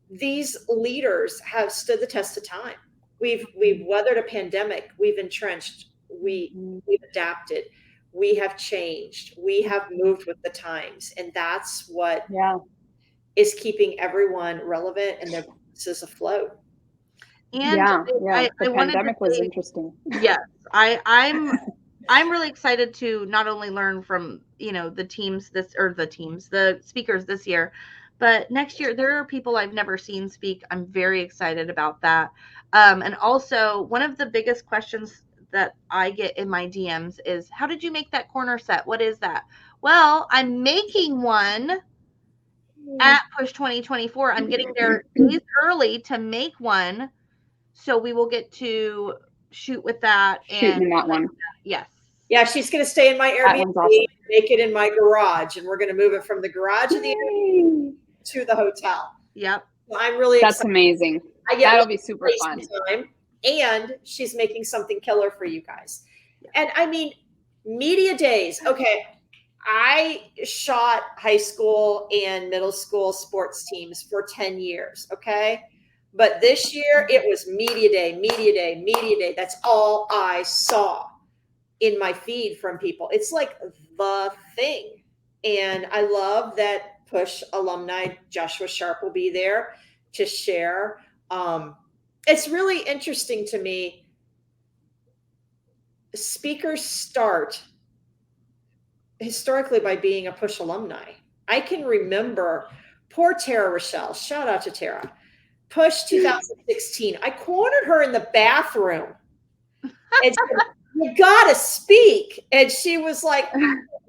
these leaders have stood the test of time. We've weathered a pandemic. We've entrenched. We've adapted. We have changed. We have moved with the times, and that's what is keeping everyone relevant and their businesses afloat. And the pandemic was interesting. Yes, I'm really excited to not only learn from, you know, the speakers this year, but next year there are people I've never seen speak. I'm very excited about that. And also, one of the biggest questions that I get in my DMs is, how did you make that corner set? What is that? Well, I'm making one at Push 2024. I'm getting there days early to make one, so we will get to shoot with that. Shooting that one. Yes. Yeah, she's going to stay in my Airbnb, awesome. Make it in my garage, and we're going to move it from the garage of the Airbnb to the hotel. Yep. So I'm really excited. That's amazing. That'll be super fun. And she's making something killer for you guys. And I mean, media days. Okay. I shot high school and middle school sports teams for 10 years. Okay. But this year it was media day, media day, media day. That's all I saw in my feed from people. It's like the thing. And I love that Push alumni Joshua Sharp will be there to share. It's really interesting to me. Speakers start historically by being a Push alumni. I can remember poor Tara Rochelle. Shout out to Tara. Push 2016. I cornered her in the bathroom and said, "You gotta speak." And she was like,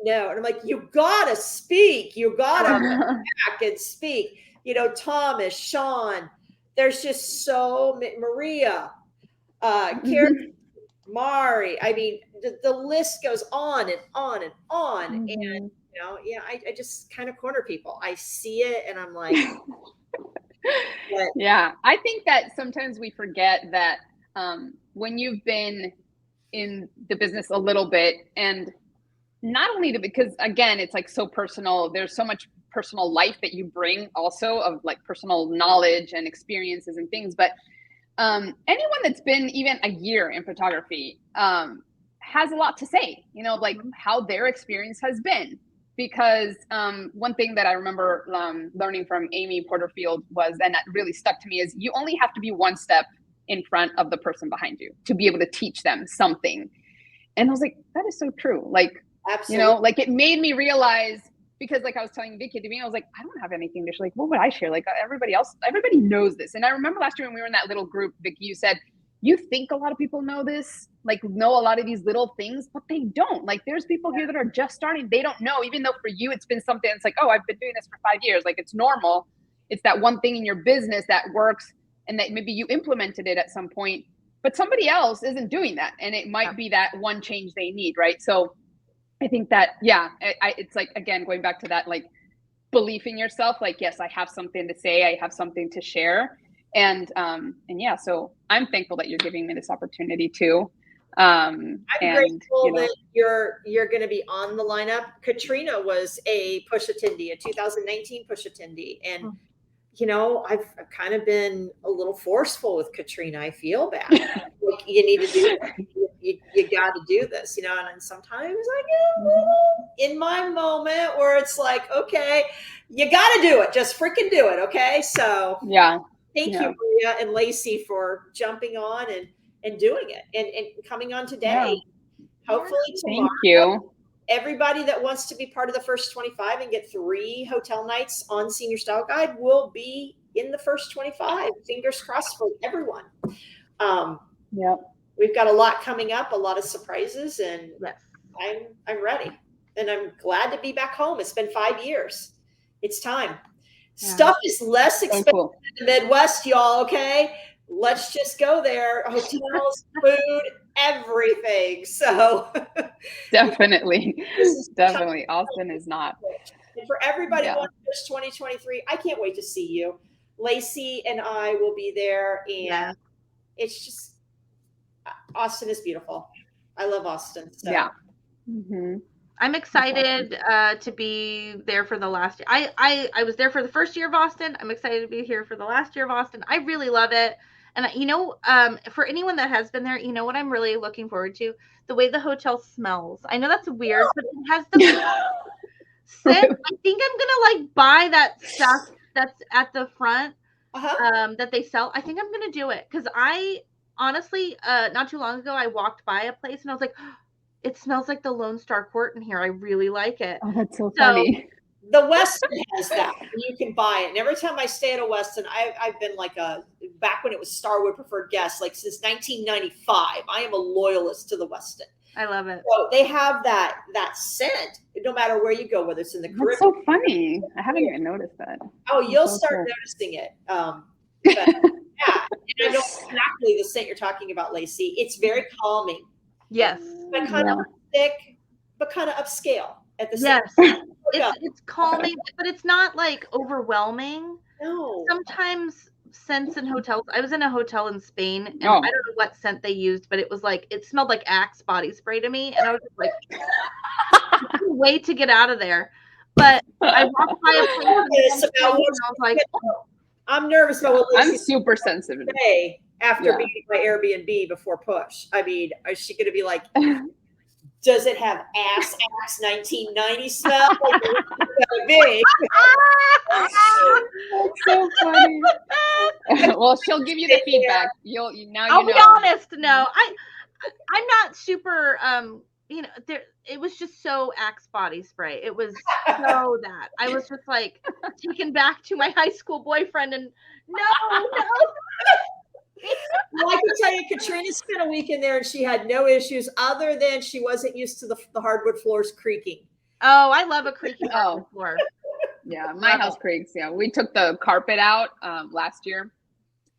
"No." And I'm like, "You gotta speak. You gotta come back and speak." You know, Thomas, Sean. There's just so many, Maria, Carroll, Mari. I mean, the list goes on and on and on. And, you know, I just kind of corner people. I see it and I'm like. Yeah, I think that sometimes we forget that when you've been in the business a little bit, and not only because, again, it's like so personal, there's so much personal life that you bring also of like personal knowledge and experiences and things, but anyone that's been even a year in photography has a lot to say, you know, like how their experience has been. Because one thing that I remember learning from Amy Porterfield was, and that really stuck to me, is you only have to be one step in front of the person behind you to be able to teach them something. And I was like, that is so true. Like, absolutely. You know, like it made me realize, because like I was telling Vickie at the beginning, I was like, I don't have anything to share. Like, what would I share? Like everybody knows this. And I remember last year when we were in that little group, Vickie, you said, you think a lot of people know this, like know a lot of these little things, but they don't. Like there's people here that are just starting. They don't know, even though for you, it's been something that's like, oh, I've been doing this for 5 years. Like it's normal. It's that one thing in your business that works and that maybe you implemented it at some point, but somebody else isn't doing that. And it might be that one change they need. Right. So I think that, it's like, again, going back to that, like belief in yourself, like, yes, I have something to say. I have something to share. And yeah, so I'm thankful that you're giving me this opportunity too. I'm grateful that you're going to be on the lineup. Katrina was a Push attendee, a 2019 Push attendee. And you know, I've kind of been a little forceful with Katrina. I feel bad. Like, you need to do this. You got to do this, you know. And sometimes I get a little in my moment where it's like, okay, you got to do it. Just freaking do it. Okay. So yeah. Thank you, Maria and Lacey, for jumping on and doing it and coming on today. Yeah. Hopefully tomorrow. Thank you. Everybody that wants to be part of the first 25 and get 3 hotel nights on Senior Style Guide will be in the first 25. Fingers crossed for everyone. Yep. We've got a lot coming up, a lot of surprises, and yes. I'm ready. And I'm glad to be back home. It's been 5 years. It's time. Yeah. Stuff is less expensive in the Midwest, y'all, okay? Let's just go there. Hotels, food, everything. So definitely. Austin is not. And for everybody who wants 2023, I can't wait to see you. Lacey and I will be there, and it's just, Austin is beautiful. I love Austin. So. Yeah. Mm-hmm. I'm excited to be there for the last year. I was there for the first year of Austin. I'm excited to be here for the last year of Austin. I really love it. And, you know, for anyone that has been there, you know what I'm really looking forward to? The way the hotel smells. I know that's weird, but it has the scent. I think I'm going to, like, buy that stuff that's at the front that they sell. I think I'm going to do it because I honestly, not too long ago, I walked by a place and I was like, it smells like the Lone Star Court in here. I really like it. Oh, that's so funny. The Westin has that. You can buy it. And every time I stay at a Westin, I've been like back when it was Starwood Preferred Guest, like since 1995. I am a loyalist to the Westin. I love it. So they have that scent no matter where you go, whether it's in the Caribbean. That's so funny. I haven't even noticed that. Oh, you'll start noticing it. But, yeah. And I know exactly the scent you're talking about, Lacey. It's very calming. Yes. But kind of thick, but kind of upscale at the same time. It's calming, but it's not like overwhelming. No. Sometimes scents in hotels. I was in a hotel in Spain, and I don't know what scent they used, but it was like, it smelled like Axe body spray to me, and I was just like, I couldn't wait to get out of there. But I walked by a place and I was like, I'm nervous about what I'm super sensitive today after being my Airbnb before push. I mean, is she going to be like, does it have Axe 1990 smell? Like, big. That's so funny. Well, she'll give you the feedback. I'll be honest. No, I'm not super. You know, it was just so Axe body spray. It was so that I was just like taken back to my high school boyfriend, and no. Well, I can tell you, Katrina spent a week in there and she had no issues other than she wasn't used to the hardwood floors creaking. Oh, I love a creaking hardwood floor. Yeah, my house creaks. Yeah, we took the carpet out last year,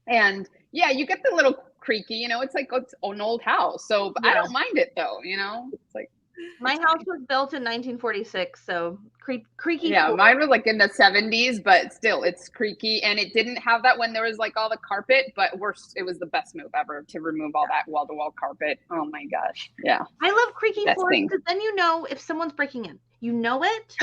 and you get the little creaky. You know, it's like it's an old house, so I don't mind it though. You know, it's like my house was built in 1946, so creaky. Yeah, mine was like in the 70s, but still, it's creaky, and it didn't have that when there was like all the carpet. But it was the best move ever to remove all that wall-to-wall carpet. Oh my gosh, yeah. I love creaky floors because then you know if someone's breaking in. You know it.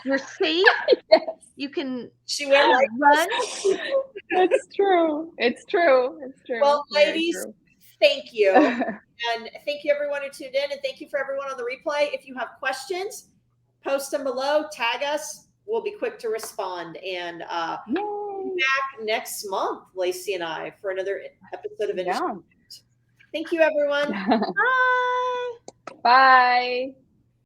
You're safe. Yes. You can. She went like run. It's true. It's true. It's true. Well, ladies, thank you. And thank you everyone who tuned in, and thank you for everyone on the replay. If you have questions, post them below, tag us. We'll be quick to respond. And we'll be back next month, Lacey and I, for another episode of Industry. Thank you, everyone. Bye. Bye.